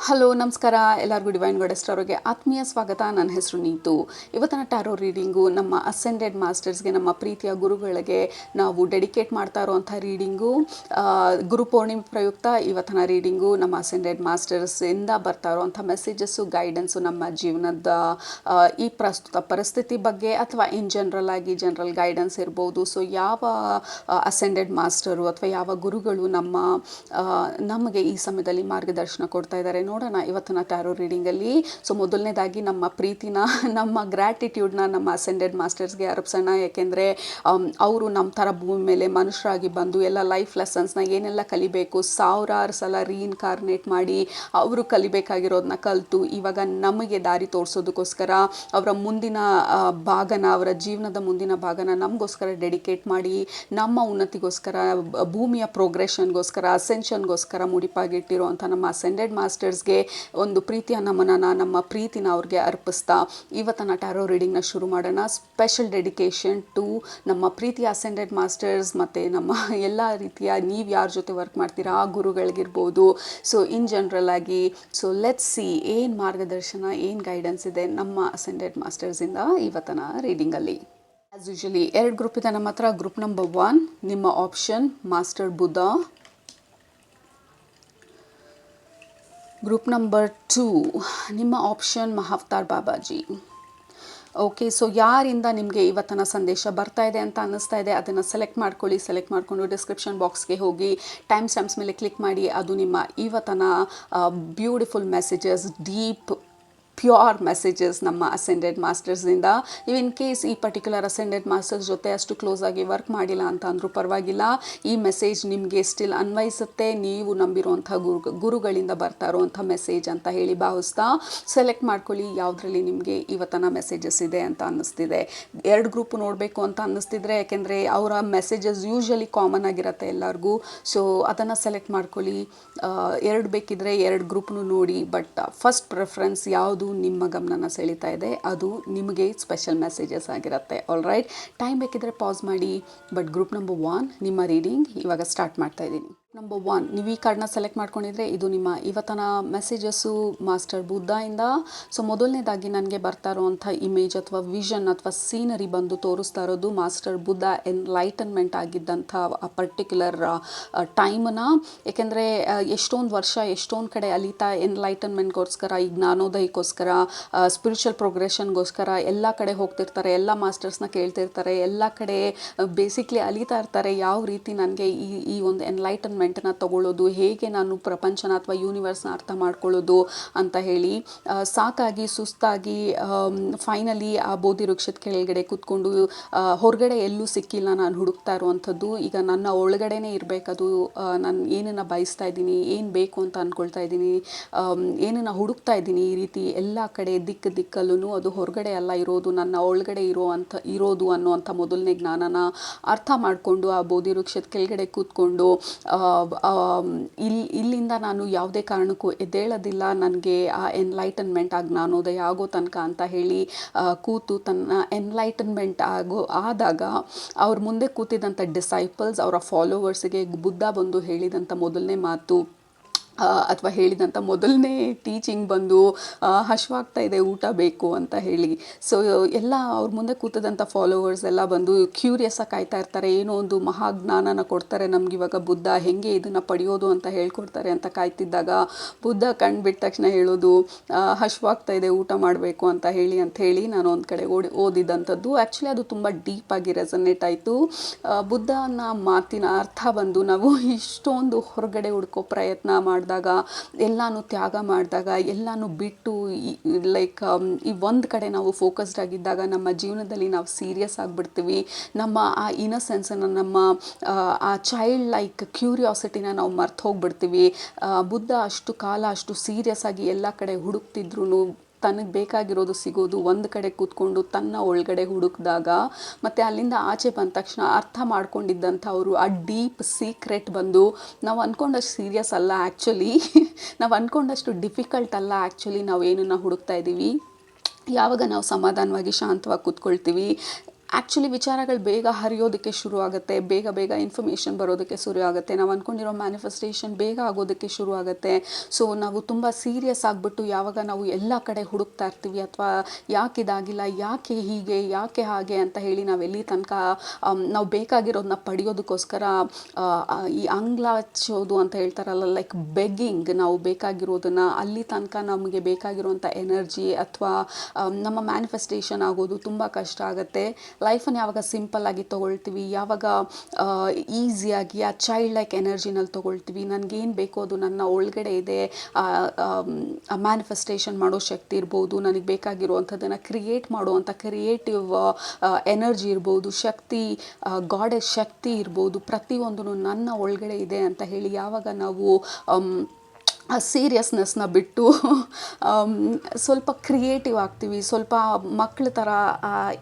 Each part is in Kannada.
ಹಲೋ ನಮಸ್ಕಾರ ಎಲ್ಲರಿಗೂ ಡಿವೈನ್ ಗಾಡೆಸ್ ಟಾರೋಗೆ ಆತ್ಮೀಯ ಸ್ವಾಗತ. ನನ್ನ ಹೆಸರು ನೀತು. ಇವತ್ತಿನ ಟ್ಯಾರೋ ರೀಡಿಂಗು ನಮ್ಮ ಅಸೆಂಡೆಡ್ ಮಾಸ್ಟರ್ಸ್ಗೆ, ನಮ್ಮ ಪ್ರೀತಿಯ ಗುರುಗಳಿಗೆ ನಾವು ಡೆಡಿಕೇಟ್ ಮಾಡ್ತಾ ಇರೋವಂಥ ರೀಡಿಂಗು. ಗುರು ಪೂರ್ಣಿಮೆ ಪ್ರಯುಕ್ತ ಇವತ್ತಿನ ರೀಡಿಂಗು ನಮ್ಮ ಅಸೆಂಡೆಡ್ ಮಾಸ್ಟರ್ಸಿಂದ ಬರ್ತಾ ಇರೋವಂಥ ಮೆಸೇಜಸ್ಸು, ಗೈಡೆನ್ಸು ನಮ್ಮ ಜೀವನದ ಈ ಪ್ರಸ್ತುತ ಪರಿಸ್ಥಿತಿ ಬಗ್ಗೆ ಅಥವಾ ಇನ್ ಜನರಲ್ ಆಗಿ ಜನರಲ್ ಗೈಡೆನ್ಸ್ ಇರ್ಬೋದು. ಸೊ ಯಾವ ಅಸೆಂಡೆಡ್ ಮಾಸ್ಟರು ಅಥವಾ ಯಾವ ಗುರುಗಳು ನಮಗೆ ಈ ಸಮಯದಲ್ಲಿ ಮಾರ್ಗದರ್ಶನ ಕೊಡ್ತಾ ಇದ್ದಾರೆ ನೋಡೋಣ ಇವತ್ತಿನ ಟ್ಯಾರೋ ರೀಡಿಂಗಲ್ಲಿ. ಸೊ ಮೊದಲನೇದಾಗಿ ನಮ್ಮ ಪ್ರೀತಿನ, ನಮ್ಮ ಗ್ರ್ಯಾಟಿಟ್ಯೂಡ್ನ ನಮ್ಮ ಅಸೆಂಡೆಡ್ ಮಾಸ್ಟರ್ಸ್ಗೆ ಅರ್ಪಿಸೋಣ. ಯಾಕೆಂದರೆ ಅವರು ನಮ್ಮ ಥರ ಭೂಮಿ ಮೇಲೆ ಮನುಷ್ಯರಾಗಿ ಬಂದು ಎಲ್ಲ ಲೈಫ್ ಲೆಸನ್ಸ್ನ ಏನೆಲ್ಲ ಕಲಿಬೇಕು, ಸಾವಿರಾರು ಸಲ ರೀಇನ್ಕಾರ್ನೇಟ್ ಮಾಡಿ ಅವರು ಕಲಿಬೇಕಾಗಿರೋದನ್ನ ಕಲಿತು ಇವಾಗ ನಮಗೆ ದಾರಿ ತೋರಿಸೋದಕ್ಕೋಸ್ಕರ ಅವರ ಮುಂದಿನ ಭಾಗನ, ಅವರ ಜೀವನದ ಮುಂದಿನ ಭಾಗನ ನಮಗೋಸ್ಕರ ಡೆಡಿಕೇಟ್ ಮಾಡಿ, ನಮ್ಮ ಉನ್ನತಿಗೋಸ್ಕರ, ಭೂಮಿಯ ಪ್ರೋಗ್ರೆಷನ್ಗೋಸ್ಕರ, ಅಸೆನ್ಷನ್ಗೋಸ್ಕರ ಮುಡಿಪಾಗಿಟ್ಟಿರೋ ಅಂಥ ನಮ್ಮ ಅಸೆಂಡೆಡ್ ಮಾಸ್ಟರ್ಸ್ಗೆ ಒಂದು ಪ್ರೀತಿಯ ನಮನನ, ನಮ್ಮ ಪ್ರೀತಿನ ಅವ್ರಿಗೆ ಅರ್ಪಿಸ್ತಾ ಇವತ್ತಿನ ಟ್ಯಾರೋ ರೀಡಿಂಗ್ನ ಶುರು ಮಾಡೋಣ. ಸ್ಪೆಷಲ್ ಡೆಡಿಕೇಶನ್ ಟು ನಮ್ಮ ಪ್ರೀತಿಯ ಅಸೆಂಡೆಡ್ ಮಾಸ್ಟರ್ಸ್ ಮತ್ತು ನಮ್ಮ ಎಲ್ಲ ರೀತಿಯ ನೀವು ಯಾರ ಜೊತೆ ವರ್ಕ್ ಮಾಡ್ತೀರಾ ಆ ಗುರುಗಳಿಗಿರ್ಬೋದು. ಸೊ ಇನ್ ಜನರಲ್ ಆಗಿ ಸೊ ಲೆಟ್ಸ್ ಸಿ ಏನು ಮಾರ್ಗದರ್ಶನ, ಏನು ಗೈಡೆನ್ಸ್ ಇದೆ ನಮ್ಮ ಅಸೆಂಡೆಡ್ ಮಾಸ್ಟರ್ಸಿಂದ ಇವತ್ತಿನ ರೀಡಿಂಗಲ್ಲಿ. ಆ್ಯಸ್ ಯೂಶಲಿ 2 ಗ್ರೂಪ್ ಇದೆ ನಮ್ಮ ಹತ್ರ. ಗ್ರೂಪ್ ನಂಬರ್ 1 ನಿಮ್ಮ option master Buddha. Group number 2 ನಿಮ್ಮ option Mahavatar Babaji. Okay, so ಯಾರಿಂದ ನಿಮಗೆ ಇವತ್ತಿನ ಸಂದೇಶ ಬರ್ತಾ ಇದೆ ಅಂತ ಅನ್ನಿಸ್ತಾ ಇದೆ ಅದನ್ನು ಸೆಲೆಕ್ಟ್ ಮಾಡ್ಕೊಳ್ಳಿ. ಸೆಲೆಕ್ಟ್ ಮಾಡಿಕೊಂಡು ಡಿಸ್ಕ್ರಿಪ್ಷನ್ ಬಾಕ್ಸ್ಗೆ ಹೋಗಿ ಟೈಮ್ ಸ್ಟ್ಯಾಂಪ್ಸ್ ಮೇಲೆ ಕ್ಲಿಕ್ ಮಾಡಿ. ಅದು ನಿಮ್ಮ ಇವತ್ತಿನ beautiful messages, deep pure messages ನಮ್ಮ ಅಸೆಂಡೆಡ್ ಮಾಸ್ಟರ್ಸಿಂದ. ಇನ್ ಕೇಸ್ ಈ ಪರ್ಟಿಕ್ಯುಲರ್ ಅಸೆಂಡೆಡ್ ಮಾಸ್ಟರ್ಸ್ ಜೊತೆ ಅಷ್ಟು ಕ್ಲೋಸ್ ಆಗಿ ವರ್ಕ್ ಮಾಡಿಲ್ಲ ಅಂತ ಅಂದರೂ ಪರವಾಗಿಲ್ಲ, ಈ ಮೆಸೇಜ್ ನಿಮಗೆ ಸ್ಟಿಲ್ ಅನ್ವಯಿಸುತ್ತೆ. ನೀವು ನಂಬಿರುವಂಥ ಗುರುಗಳಿಂದ ಬರ್ತಾ ಇರುವಂಥ ಮೆಸೇಜ್ ಅಂತ ಹೇಳಿ ಭಾವಿಸ್ತಾ ಸೆಲೆಕ್ಟ್ ಮಾಡ್ಕೊಳ್ಳಿ ಯಾವುದರಲ್ಲಿ ನಿಮಗೆ ಇವತ್ತಿನ ಮೆಸೇಜಸ್ ಇದೆ ಅಂತ ಅನ್ನಿಸ್ತಿದೆ. 2 ಗ್ರೂಪ್ ನೋಡಬೇಕು ಅಂತ ಅನ್ನಿಸ್ತಿದ್ರೆ, ಯಾಕೆಂದರೆ ಅವರ ಮೆಸೇಜಸ್ ಯೂಶ್ವಲಿ ಕಾಮನ್ ಆಗಿರುತ್ತೆ ಎಲ್ಲರಿಗೂ. ಸೊ ಅದನ್ನು ಸೆಲೆಕ್ಟ್ ಮಾಡ್ಕೊಳ್ಳಿ. 2 ಬೇಕಿದ್ರೆ 2 ಗ್ರೂಪ್ನು ನೋಡಿ. ಬಟ್ ಫಸ್ಟ್ ಪ್ರಿಫರೆನ್ಸ್ ಯಾವುದು ನಿಮ್ಮ ಗಮನನ ಸೆಳೀತಾ ಇದೆ ಅದು ನಿಮಗೆ ಸ್ಪೆಷಲ್ ಮೆಸೇಜಸ್ ಆಗಿರುತ್ತೆ. ಆಲ್ ರೈಟ್, ಟೈಮ್ ಬೇಕಿದ್ರೆ ಪಾಸ್ ಮಾಡಿ. ಬಟ್ ಗ್ರೂಪ್ ನಂಬರ್ 1 ನಿಮ್ಮ ರೀಡಿಂಗ್ ಇವಾಗ ಸ್ಟಾರ್ಟ್ ಮಾಡ್ತಾ ಇದ್ದೀನಿ. ನಂಬರ್ 1 ನೀವು ಈ ಕಾರ್ಡ್ನ ಸೆಲೆಕ್ಟ್ ಮಾಡ್ಕೊಂಡಿದ್ರೆ ಇದು ನಿಮ್ಮ ಇವತ್ತಿನ ಮೆಸೇಜಸ್ಸು ಮಾಸ್ಟರ್ ಬುದ್ಧಯಿಂದ. ಸೊ ಮೊದಲನೇದಾಗಿ ನನಗೆ ಬರ್ತಾ ಇರೋವಂಥ ಇಮೇಜ್ ಅಥವಾ ವಿಷನ್ ಅಥವಾ ಸೀನರಿ ಬಂದು ತೋರಿಸ್ತಾ ಇರೋದು ಮಾಸ್ಟರ್ ಬುದ್ಧ ಎನ್ಲೈಟನ್ಮೆಂಟ್ ಆಗಿದ್ದಂಥ ಆ ಪರ್ಟಿಕ್ಯುಲರ್ ಟೈಮನ್ನ. ಏಕೆಂದರೆ ಎಷ್ಟೊಂದು ವರ್ಷ ಎಷ್ಟೊಂದು ಕಡೆ ಅಲಿತಾ ಎನ್ಲೈಟನ್ಮೆಂಟ್ಗೋಸ್ಕರ, ಈ ಜ್ಞಾನೋದಯಕ್ಕೋಸ್ಕರ, ಸ್ಪಿರಿಚುವಲ್ ಪ್ರೋಗ್ರೆಷನ್ಗೋಸ್ಕರ ಎಲ್ಲ ಕಡೆ ಹೋಗ್ತಿರ್ತಾರೆ, ಎಲ್ಲ ಮಾಸ್ಟರ್ಸ್ನ ಕೇಳ್ತಿರ್ತಾರೆ, ಎಲ್ಲ ಕಡೆ ಬೇಸಿಕ್ಲಿ ಅಲಿತಾ ಇರ್ತಾರೆ. ಯಾವ ರೀತಿ ನನಗೆ ಈ ಒಂದು ಎನ್ಲೈಟನ್ಮೆಂಟ್ ತಗೊಳ್ಳೋದು, ಹೇಗೆ ನಾನು ಪ್ರಪಂಚನ ಅಥವಾ ಯೂನಿವರ್ಸ್ನ ಅರ್ಥ ಮಾಡ್ಕೊಳ್ಳೋದು ಅಂತ ಹೇಳಿ ಸಾಕಾಗಿ ಸುಸ್ತಾಗಿ ಫೈನಲಿ ಆ ಬೋಧಿ ವೃಕ್ಷದ ಕೆಳಗಡೆ ಕೂತ್ಕೊಂಡು ಹೊರಗಡೆ ಎಲ್ಲೂ ಸಿಕ್ಕಿಲ್ಲ ನಾನು ಹುಡುಕ್ತಾ ಇರುವಂಥದ್ದು. ಈಗ ನನ್ನ ಒಳಗಡೆನೇ ಇರಬೇಕದು. ನಾನು ಏನನ್ನು ಬಯಸ್ತಾ ಇದ್ದೀನಿ, ಏನು ಬೇಕು ಅಂತ ಅಂದ್ಕೊಳ್ತಾ ಇದ್ದೀನಿ, ಏನನ್ನು ಹುಡುಕ್ತಾ ಇದ್ದೀನಿ, ಈ ರೀತಿ ಎಲ್ಲ ಕಡೆ ದಿಕ್ಕಲ್ಲೂ ಅದು ಹೊರಗಡೆ ಅಲ್ಲ ಇರೋದು, ನನ್ನ ಒಳಗಡೆ ಇರೋದು ಅನ್ನುವಂಥ ಮೊದಲನೇ ಜ್ಞಾನನ ಅರ್ಥ ಮಾಡಿಕೊಂಡು ಆ ಬೋಧಿ ವೃಕ್ಷದ ಕೆಳಗಡೆ ಕೂತ್ಕೊಂಡು ಇಲ್ಲಿಂದ ನಾನು ಯಾವುದೇ ಕಾರಣಕ್ಕೂ ಎದ್ದೇಳೋದಿಲ್ಲ, ನನಗೆ ಆ ಎನ್ಲೈಟನ್ಮೆಂಟ್, ಆ ಜ್ಞಾನೋದಯ ಆಗೋ ತನಕ ಅಂತ ಹೇಳಿ ಕೂತು ತನ್ನ ಎನ್ಲೈಟನ್ಮೆಂಟ್ ಆದಾಗ ಅವ್ರ ಮುಂದೆ ಕೂತಿದ್ದಂಥ ಡಿಸೈಪಲ್ಸ್, ಅವರ ಫಾಲೋವರ್ಸ್ಗೆ ಬುದ್ಧ ಬಂದು ಹೇಳಿದಂಥ ಮೊದಲನೇ ಮಾತು ಅಥವಾ ಹೇಳಿದಂಥ ಮೊದಲನೇ ಟೀಚಿಂಗ್ ಬಂದು ಹಶ್ವಾಗ್ತಾ ಇದೆ, ಊಟ ಬೇಕು ಅಂತ ಹೇಳಿ. ಸೊ ಎಲ್ಲ ಅವ್ರ ಮುಂದೆ ಕೂತದಂಥ ಫಾಲೋವರ್ಸ್ ಎಲ್ಲ ಬಂದು ಕ್ಯೂರಿಯಸ್ಸಾಗಿ ಕಾಯ್ತಾ ಇರ್ತಾರೆ. ಏನೋ ಒಂದು ಮಹಾಜ್ಞಾನನ ಕೊಡ್ತಾರೆ ನಮಗಿವಾಗ ಬುದ್ಧ, ಹೇಗೆ ಇದನ್ನು ಪಡೆಯೋದು ಅಂತ ಹೇಳ್ಕೊಡ್ತಾರೆ ಅಂತ ಕಾಯ್ತಿದ್ದಾಗ ಬುದ್ಧ ಕಣ್ಬಿಟ್ಟ ತಕ್ಷಣ ಹೇಳೋದು ಹಶ್ವಾಗ್ತಾ ಇದೆ, ಊಟ ಮಾಡಬೇಕು ಅಂತ ಹೇಳಿ ನಾನು ಒಂದು ಕಡೆ ಓದಿದಂಥದ್ದು. ಆ್ಯಕ್ಚುಲಿ ಅದು ತುಂಬ ಡೀಪಾಗಿ ರೆಸನೇಟ್ ಆಯಿತು. ಬುದ್ಧನ ಮಾತಿನ ಅರ್ಥ ಬಂದು ನಾವು ಇಷ್ಟೊಂದು ಹೊರಗಡೆ ಹುಡ್ಕೋ ಪ್ರಯತ್ನ ಮಾಡಿದಾಗ, ಎಲ್ಲನೂ ತ್ಯಾಗ ಮಾಡಿದಾಗ, ಎಲ್ಲನೂ ಬಿಟ್ಟು ಲೈಕ್ ಈ ಒಂದು ಕಡೆ ನಾವು ಫೋಕಸ್ಡ್ ಆಗಿದ್ದಾಗ ನಮ್ಮ ಜೀವನದಲ್ಲಿ ನಾವು ಸೀರಿಯಸ್ ಆಗಿಬಿಡ್ತೀವಿ. ನಮ್ಮ ಆ ಇನ್ನಸೆನ್ಸನ್ನು, ನಮ್ಮ ಆ ಚೈಲ್ಡ್ ಲೈಕ್ ಕ್ಯೂರಿಯಾಸಿಟಿನ ನಾವು ಮರ್ತು ಹೋಗ್ಬಿಡ್ತೀವಿ. ಬುದ್ಧ ಅಷ್ಟು ಕಾಲ ಅಷ್ಟು ಸೀರಿಯಸ್ ಆಗಿ ಎಲ್ಲ ಕಡೆ ಹುಡುಕ್ತಿದ್ರು ತನಗೆ ಬೇಕಾಗಿರೋದು ಸಿಗೋದು ಒಂದು ಕಡೆ ಕೂತ್ಕೊಂಡು ತನ್ನ ಒಳಗಡೆ ಹುಡುಕಿದಾಗ, ಮತ್ತು ಅಲ್ಲಿಂದ ಆಚೆ ಬಂದ ತಕ್ಷಣ ಅರ್ಥ ಮಾಡ್ಕೊಂಡಿದ್ದಂಥವರು ಆ ಡೀಪ್ ಸೀಕ್ರೆಟ್ ಬಂದು ನಾವು ಅಂದ್ಕೊಂಡಷ್ಟು ಸೀರಿಯಸ್ ಅಲ್ಲ ಆ್ಯಕ್ಚುಲಿ, ನಾವು ಅಂದ್ಕೊಂಡಷ್ಟು ಡಿಫಿಕಲ್ಟ್ ಅಲ್ಲ ಆ್ಯಕ್ಚುಲಿ. ನಾವು ಏನನ್ನು ಹುಡುಕ್ತಾ ಇದ್ದೀವಿ, ಯಾವಾಗ ನಾವು ಸಮಾಧಾನವಾಗಿ ಶಾಂತವಾಗಿ ಕೂತ್ಕೊಳ್ತೀವಿ, ಆ್ಯಕ್ಚುಲಿ ವಿಚಾರಗಳು ಬೇಗ ಹರಿಯೋದಕ್ಕೆ ಶುರು ಆಗುತ್ತೆ, ಬೇಗ ಬೇಗ ಇನ್ಫಾರ್ಮೇಷನ್ ಬರೋದಕ್ಕೆ ಶುರು ಆಗುತ್ತೆ, ನಾವು ಅಂದ್ಕೊಂಡಿರೋ ಮ್ಯಾನಿಫೆಸ್ಟೇಷನ್ ಬೇಗ ಆಗೋದಕ್ಕೆ ಶುರು ಆಗುತ್ತೆ. ಸೊ ನಾವು ತುಂಬ ಸೀರಿಯಸ್ ಆಗಿಬಿಟ್ಟು ಯಾವಾಗ ನಾವು ಎಲ್ಲ ಕಡೆ ಹುಡುಕ್ತಾ ಇರ್ತೀವಿ, ಅಥವಾ ಯಾಕೆ ಇದಾಗಿಲ್ಲ, ಯಾಕೆ ಹೀಗೆ, ಯಾಕೆ ಹಾಗೆ ಅಂತ ಹೇಳಿ ನಾವೆಲ್ಲಿ ತನಕ ನಾವು ಬೇಕಾಗಿರೋದನ್ನ ಪಡೆಯೋದಕ್ಕೋಸ್ಕರ ಈ ಅಂಗ್ಲ ಹಚ್ಚೋದು ಅಂತ ಹೇಳ್ತಾರಲ್ಲ, ಲೈಕ್ ಬೆಗ್ಗಿಂಗ್, ನಾವು ಬೇಕಾಗಿರೋದನ್ನು ಅಲ್ಲಿ ತನಕ ನಮಗೆ ಬೇಕಾಗಿರೋಂಥ ಎನರ್ಜಿ ಅಥವಾ ನಮ್ಮ ಮ್ಯಾನಿಫೆಸ್ಟೇಷನ್ ಆಗೋದು ತುಂಬ ಕಷ್ಟ ಆಗುತ್ತೆ. ಲೈಫನ್ನು ಯಾವಾಗ ಸಿಂಪಲ್ ಆಗಿ ತೊಗೊಳ್ತೀವಿ, ಯಾವಾಗ ಈಸಿಯಾಗಿ ಆ ಚೈಲ್ಡ್ ಲೈಕ್ ಎನರ್ಜಿನಲ್ಲಿ ತೊಗೊಳ್ತೀವಿ, ನನಗೇನು ಬೇಕೋ ಅದು ನನ್ನ ಒಳಗಡೆ ಇದೆ, ಮ್ಯಾನಿಫೆಸ್ಟೇಷನ್ ಮಾಡೋ ಶಕ್ತಿ ಇರ್ಬೋದು, ನನಗೆ ಬೇಕಾಗಿರುವಂಥದ್ದನ್ನು ಕ್ರಿಯೇಟ್ ಮಾಡುವಂಥ ಕ್ರಿಯೇಟಿವ್ ಎನರ್ಜಿ ಇರ್ಬೋದು, ಶಕ್ತಿ, ಗಾಡೆಸ್ ಶಕ್ತಿ ಇರ್ಬೋದು, ಪ್ರತಿಯೊಂದೂ ನನ್ನ ಒಳಗಡೆ ಇದೆ ಅಂತ ಹೇಳಿ ಯಾವಾಗ ನಾವು ಆ ಸೀರಿಯಸ್ನೆಸ್ನ ಬಿಟ್ಟು ಸ್ವಲ್ಪ ಕ್ರಿಯೇಟಿವ್ ಆಗ್ತೀವಿ, ಸ್ವಲ್ಪ ಮಕ್ಕಳ ಥರ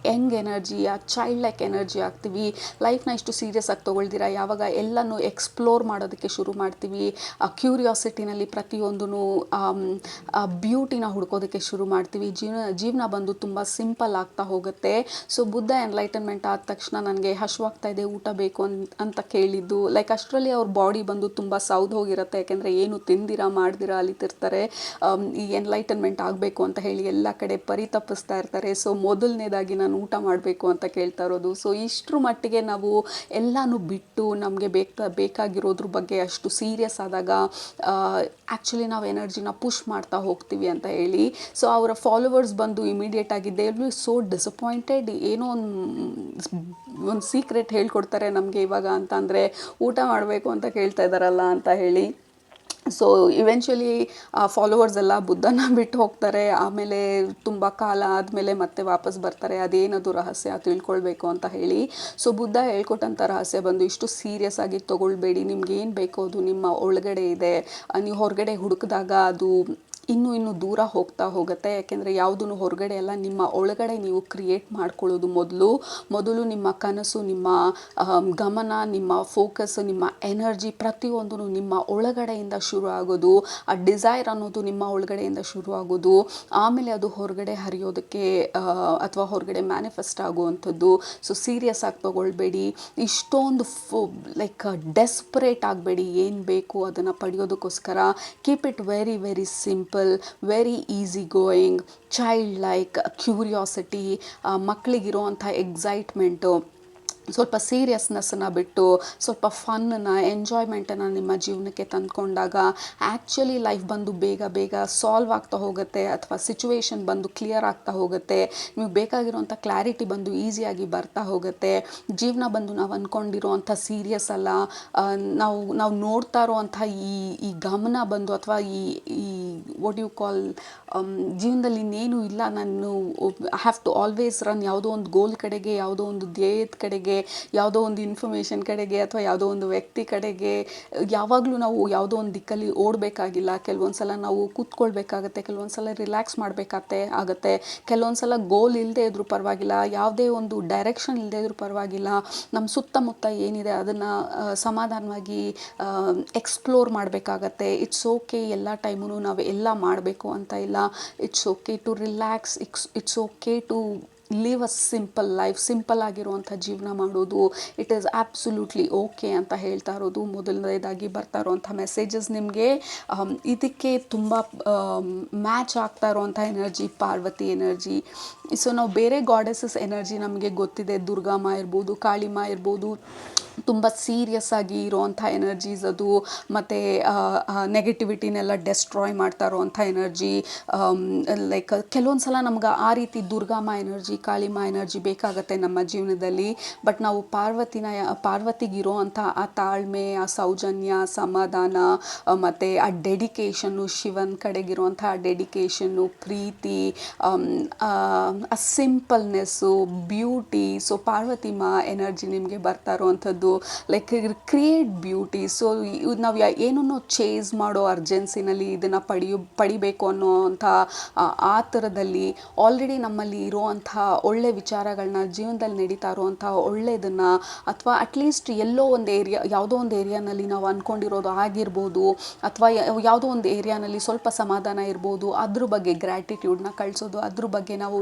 ಯಂಗ್ ಎನರ್ಜಿ, ಆ ಚೈಲ್ಡ್ ಲೈಕ್ ಎನರ್ಜಿ ಆಗ್ತೀವಿ, ಲೈಫ್ನ ಇಷ್ಟು ಸೀರಿಯಸ್ ಆಗಿ ತೊಗೊಳ್ದಿರ ಯಾವಾಗ ಎಲ್ಲನೂ ಎಕ್ಸ್ಪ್ಲೋರ್ ಮಾಡೋದಕ್ಕೆ ಶುರು ಮಾಡ್ತೀವಿ, ಆ ಕ್ಯೂರಿಯಾಸಿಟಿನಲ್ಲಿ ಪ್ರತಿಯೊಂದೂ ಬ್ಯೂಟಿನ ಹುಡ್ಕೋದಕ್ಕೆ ಶುರು ಮಾಡ್ತೀವಿ, ಜೀವನ ಬಂದು ತುಂಬ ಸಿಂಪಲ್ ಆಗ್ತಾ ಹೋಗುತ್ತೆ. ಸೊ ಬುದ್ಧ ಎನ್ಲೈಟನ್ಮೆಂಟ್ ಆದ ತಕ್ಷಣ ನನಗೆ ಹಶ್ವಾಗ್ತಾ ಇದೆ, ಊಟ ಬೇಕು ಅಂತ ಕೇಳಿದ್ದು, ಲೈಕ್ ಅಷ್ಟರಲ್ಲಿ ಅವ್ರ ಬಾಡಿ ಬಂದು ತುಂಬ ಸೌದು ಹೋಗಿರುತ್ತೆ, ಯಾಕೆಂದರೆ ಏನು ತಿಂದಿರ ಮಾಡ್ದಿರ ಅಲಿತಿರ್ತಾರೆ, ಈ ಎನ್ಲೈಟನ್ಮೆಂಟ್ ಆಗಬೇಕು ಅಂತ ಹೇಳಿ ಎಲ್ಲ ಕಡೆ ಪರಿತಪಿಸ್ತಾ ಇರ್ತಾರೆ. ಸೊ ಮೊದಲನೇದಾಗಿ ನಾನು ಊಟ ಮಾಡಬೇಕು ಅಂತ ಕೇಳ್ತಾ ಇರೋದು. ಸೊ ಇಷ್ಟರ ಮಟ್ಟಿಗೆ ನಾವು ಎಲ್ಲನೂ ಬಿಟ್ಟು ನಮಗೆ ಬೇಕಾಗಿರೋದ್ರ ಬಗ್ಗೆ ಅಷ್ಟು ಸೀರಿಯಸ್ ಆದಾಗ ಆ್ಯಕ್ಚುಲಿ ನಾವು ಎನರ್ಜಿನ ಪುಷ್ ಮಾಡ್ತಾ ಹೋಗ್ತೀವಿ ಅಂತ ಹೇಳಿ. ಸೊ ಅವರ ಫಾಲೋವರ್ಸ್ ಬಂದು ಇಮಿಡಿಯೇಟ್ ಆಗಿ they will be so disappointed, ಏನೋ ಒಂದು ಸೀಕ್ರೆಟ್ ಹೇಳ್ಕೊಡ್ತಾರೆ ನಮಗೆ ಇವಾಗ ಅಂತ ಅಂದರೆ ಊಟ ಮಾಡಬೇಕು ಅಂತ ಕೇಳ್ತಾ ಇದ್ದಾರಲ್ಲ ಅಂತ ಹೇಳಿ. ಸೊ ಇವೆಂಚುಲಿ ಫಾಲೋವರ್ಸ್ ಎಲ್ಲ ಬುದ್ಧನ ಬಿಟ್ಟು ಹೋಗ್ತಾರೆ, ಆಮೇಲೆ ತುಂಬ ಕಾಲ ಆದಮೇಲೆ ಮತ್ತೆ ವಾಪಸ್ ಬರ್ತಾರೆ, ಅದೇನದು ರಹಸ್ಯ ತಿಳ್ಕೊಳ್ಬೇಕು ಅಂತ ಹೇಳಿ. ಸೊ ಬುದ್ಧ ಹೇಳ್ಕೊಟ್ಟಂಥ ರಹಸ್ಯ ಬಂದು ಇಷ್ಟು ಸೀರಿಯಸ್ ಆಗಿ ತೊಗೊಳ್ಬೇಡಿ, ನಿಮ್ಗೆ ಏನು ಬೇಕೋ ಅದು ನಿಮ್ಮ ಒಳಗಡೆ ಇದೆ, ನೀವು ಹೊರಗಡೆ ಹುಡುಕಿದಾಗ ಅದು ಇನ್ನೂ ದೂರ ಹೋಗ್ತಾ ಹೋಗುತ್ತೆ. ಯಾಕೆಂದರೆ ಯಾವುದೂ ಹೊರಗಡೆ ಎಲ್ಲ ನಿಮ್ಮ ಒಳಗಡೆ ನೀವು ಕ್ರಿಯೇಟ್ ಮಾಡ್ಕೊಳ್ಳೋದು ಮೊದಲು ನಿಮ್ಮ ಕನಸು, ನಿಮ್ಮ ಗಮನ, ನಿಮ್ಮ ಫೋಕಸ್, ನಿಮ್ಮ ಎನರ್ಜಿ ಪ್ರತಿಯೊಂದೂ ನಿಮ್ಮ ಒಳಗಡೆಯಿಂದ ಶುರು ಆಗೋದು. ಆ ಡಿಸೈರ್ ಅನ್ನೋದು ನಿಮ್ಮ ಒಳಗಡೆಯಿಂದ ಶುರು ಆಗೋದು, ಆಮೇಲೆ ಅದು ಹೊರಗಡೆ ಹರಿಯೋದಕ್ಕೆ ಅಥವಾ ಹೊರಗಡೆ ಮ್ಯಾನಿಫೆಸ್ಟ್ ಆಗುವಂಥದ್ದು. ಸೊ ಸೀರಿಯಸ್ ಆಗಿ ತೊಗೊಳ್ಬೇಡಿ, ಇಷ್ಟೊಂದು ಲೈಕ್ ಡೆಸ್ಪರೇಟ್ ಆಗಬೇಡಿ, ಏನು ಬೇಕು ಅದನ್ನು ಪಡೆಯೋದಕ್ಕೋಸ್ಕರ. Keep it very very simple, very easy going, child like curiosity, ಮಕ್ಕಳಿಗಿರುವಂಥ ಎಕ್ಸೈಟ್ಮೆಂಟು, ಸ್ವಲ್ಪ ಸೀರಿಯಸ್ನೆಸ್ಸನ್ನು ಬಿಟ್ಟು ಸ್ವಲ್ಪ ಫನ್ನನ್ನು, ಎಂಜಾಯ್ಮೆಂಟನ್ನು ನಿಮ್ಮ ಜೀವನಕ್ಕೆ ತಂದುಕೊಂಡಾಗ ಆ್ಯಕ್ಚುಲಿ ಲೈಫ್ ಬಂದು ಬೇಗ ಬೇಗ ಸಾಲ್ವ್ ಆಗ್ತಾ ಹೋಗುತ್ತೆ, ಅಥವಾ ಸಿಚುವೇಶನ್ ಬಂದು ಕ್ಲಿಯರ್ ಆಗ್ತಾ ಹೋಗುತ್ತೆ, ನೀವು ಬೇಕಾಗಿರೋಂಥ ಕ್ಲಾರಿಟಿ ಬಂದು ಈಸಿಯಾಗಿ ಬರ್ತಾ ಹೋಗುತ್ತೆ. ಜೀವನ ಬಂದು ನಾವು ಅಂದ್ಕೊಂಡಿರೋವಂಥ ಸೀರಿಯಸ್ ಅಲ್ಲ, ನಾವು ನೋಡ್ತಾ ಇರೋವಂಥ ಈ ಗಮನ ಬಂದು, ಅಥವಾ ಈ ವಾಟ್ ಯು ಕಾಲ್, ಜೀವನದಲ್ಲಿ ಇನ್ನೇನು ಇಲ್ಲ, ನಾನು I have to always run ಯಾವುದೋ ಒಂದು ಗೋಲ್ ಕಡೆಗೆ, ಯಾವುದೋ ಒಂದು ಧ್ಯೇಯದ ಕಡೆಗೆ, ಯಾವುದೋ ಒಂದು ಇನ್ಫಾರ್ಮೇಷನ್ ಕಡೆಗೆ, ಅಥವಾ ಯಾವುದೋ ಒಂದು ವ್ಯಕ್ತಿ ಕಡೆಗೆ. ಯಾವಾಗಲೂ ನಾವು ಯಾವುದೋ ಒಂದು ದಿಕ್ಕಲ್ಲಿ ಓಡಬೇಕಾಗಿಲ್ಲ. ಕೆಲವೊಂದು ಸಲ ನಾವು ಕೂತ್ಕೊಳ್ಬೇಕಾಗತ್ತೆ, ಕೆಲವೊಂದು ಸಲ ರಿಲ್ಯಾಕ್ಸ್ ಆಗತ್ತೆ, ಕೆಲವೊಂದು ಸಲ ಗೋಲ್ ಇಲ್ಲದೆ ಇದ್ರೂ ಪರವಾಗಿಲ್ಲ, ಯಾವುದೇ ಒಂದು ಡೈರೆಕ್ಷನ್ ಇಲ್ಲದೆ ಇದ್ರೂ ಪರವಾಗಿಲ್ಲ, ನಮ್ಮ ಸುತ್ತಮುತ್ತ ಏನಿದೆ ಅದನ್ನು ಸಮಾಧಾನವಾಗಿ ಎಕ್ಸ್ಪ್ಲೋರ್ ಮಾಡಬೇಕಾಗತ್ತೆ. ಇಟ್ಸ್ ಓಕೆ, ಎಲ್ಲ ಟೈಮೂ ನಾವು ಎಲ್ಲ ಮಾಡಬೇಕು ಅಂತ ಇಲ್ಲ. It's okay to relax, it's okay to live a simple life, simple ಆಗಿರುವಂಥ ಜೀವನ ಮಾಡೋದು ಇಟ್ ಈಸ್ ಆ್ಯಬ್ಸಲ್ಯೂಟ್ಲಿ ಓಕೆ ಅಂತ ಹೇಳ್ತಾ ಇರೋದು. ಮೊದಲನೇದಾಗಿ ಬರ್ತಾ ಇರೋವಂಥ ಮೆಸೇಜಸ್ ನಿಮಗೆ ಇದಕ್ಕೆ ತುಂಬ ಮ್ಯಾಚ್ ಆಗ್ತಾ ಇರೋವಂಥ ಎನರ್ಜಿ ಪಾರ್ವತಿ ಎನರ್ಜಿ. ಸೊ ನಾವು ಬೇರೆ ಗಾಡೆಸಸ್ ಎನರ್ಜಿ ನಮಗೆ ಗೊತ್ತಿದೆ, ದುರ್ಗಾಮ ಇರ್ಬೋದು, ಕಾಳಿಮ ಇರ್ಬೋದು, ತುಂಬ ಸೀರಿಯಸ್ ಆಗಿ ಇರೋವಂಥ ಎನರ್ಜೀಸ್ ಅದು, ಮತ್ತು ನೆಗೆಟಿವಿಟಿನೆಲ್ಲ ಡೆಸ್ಟ್ರಾಯ್ ಮಾಡ್ತಾ ಇರೋವಂಥ ಎನರ್ಜಿ. ಲೈಕ್ ಕೆಲವೊಂದು ಸಲ ನಮ್ಗೆ ಆ ರೀತಿ ದುರ್ಗಾಮ ಎನರ್ಜಿ, ಕಾಳಿಮ ಎನರ್ಜಿ ಬೇಕಾಗತ್ತೆ ನಮ್ಮ ಜೀವನದಲ್ಲಿ. ಬಟ್ ನಾವು ಪಾರ್ವತಿಗಿರೋ ಅಂಥ ಆ ತಾಳ್ಮೆ, ಆ ಸೌಜನ್ಯ, ಸಮಾಧಾನ, ಮತ್ತು ಆ ಡೆಡಿಕೇಶನ್ನು, ಶಿವನ ಕಡೆಗಿರುವಂಥ ಆ ಡೆಡಿಕೇಶನ್ನು, ಪ್ರೀತಿ, ಆ ಸಿಂಪಲ್ನೆಸ್ಸು, ಬ್ಯೂಟಿ. ಸೊ ಪಾರ್ವತಿ ಮಾ ಎನರ್ಜಿ ನಿಮಗೆ ಬರ್ತಾ ಇರೋವಂಥದ್ದು ಅನ್ನೋದು, ಲೈಕ್ ಕ್ರಿಯೇಟ್ ಬ್ಯೂಟಿ. ಸೊ ನಾವು ಏನನ್ನೋ ಚೇಸ್ ಮಾಡೋ ಅರ್ಜೆನ್ಸಿನಲ್ಲಿ ಇದನ್ನು ಪಡಿಬೇಕು ಅನ್ನೋವಂಥ ಆ ಥರದಲ್ಲಿ ಆಲ್ರೆಡಿ ನಮ್ಮಲ್ಲಿ ಇರೋವಂಥ ಒಳ್ಳೆ ವಿಚಾರಗಳನ್ನ, ಜೀವನದಲ್ಲಿ ನಡೀತಾ ಇರುವಂಥ ಒಳ್ಳೆಯದನ್ನು, ಅಥವಾ ಅಟ್ಲೀಸ್ಟ್ ಎಲ್ಲೋ ಒಂದು ಯಾವುದೋ ಒಂದು ಏರಿಯಾನಲ್ಲಿ ನಾವು ಅಂದ್ಕೊಂಡಿರೋದು ಆಗಿರ್ಬೋದು, ಅಥವಾ ಯಾವುದೋ ಒಂದು ಏರಿಯಾನಲ್ಲಿ ಸ್ವಲ್ಪ ಸಮಾಧಾನ ಇರ್ಬೋದು, ಅದ್ರ ಬಗ್ಗೆ ಗ್ರ್ಯಾಟಿಟ್ಯೂಡ್ನ ಕಳಿಸೋದು, ಅದ್ರ ಬಗ್ಗೆ ನಾವು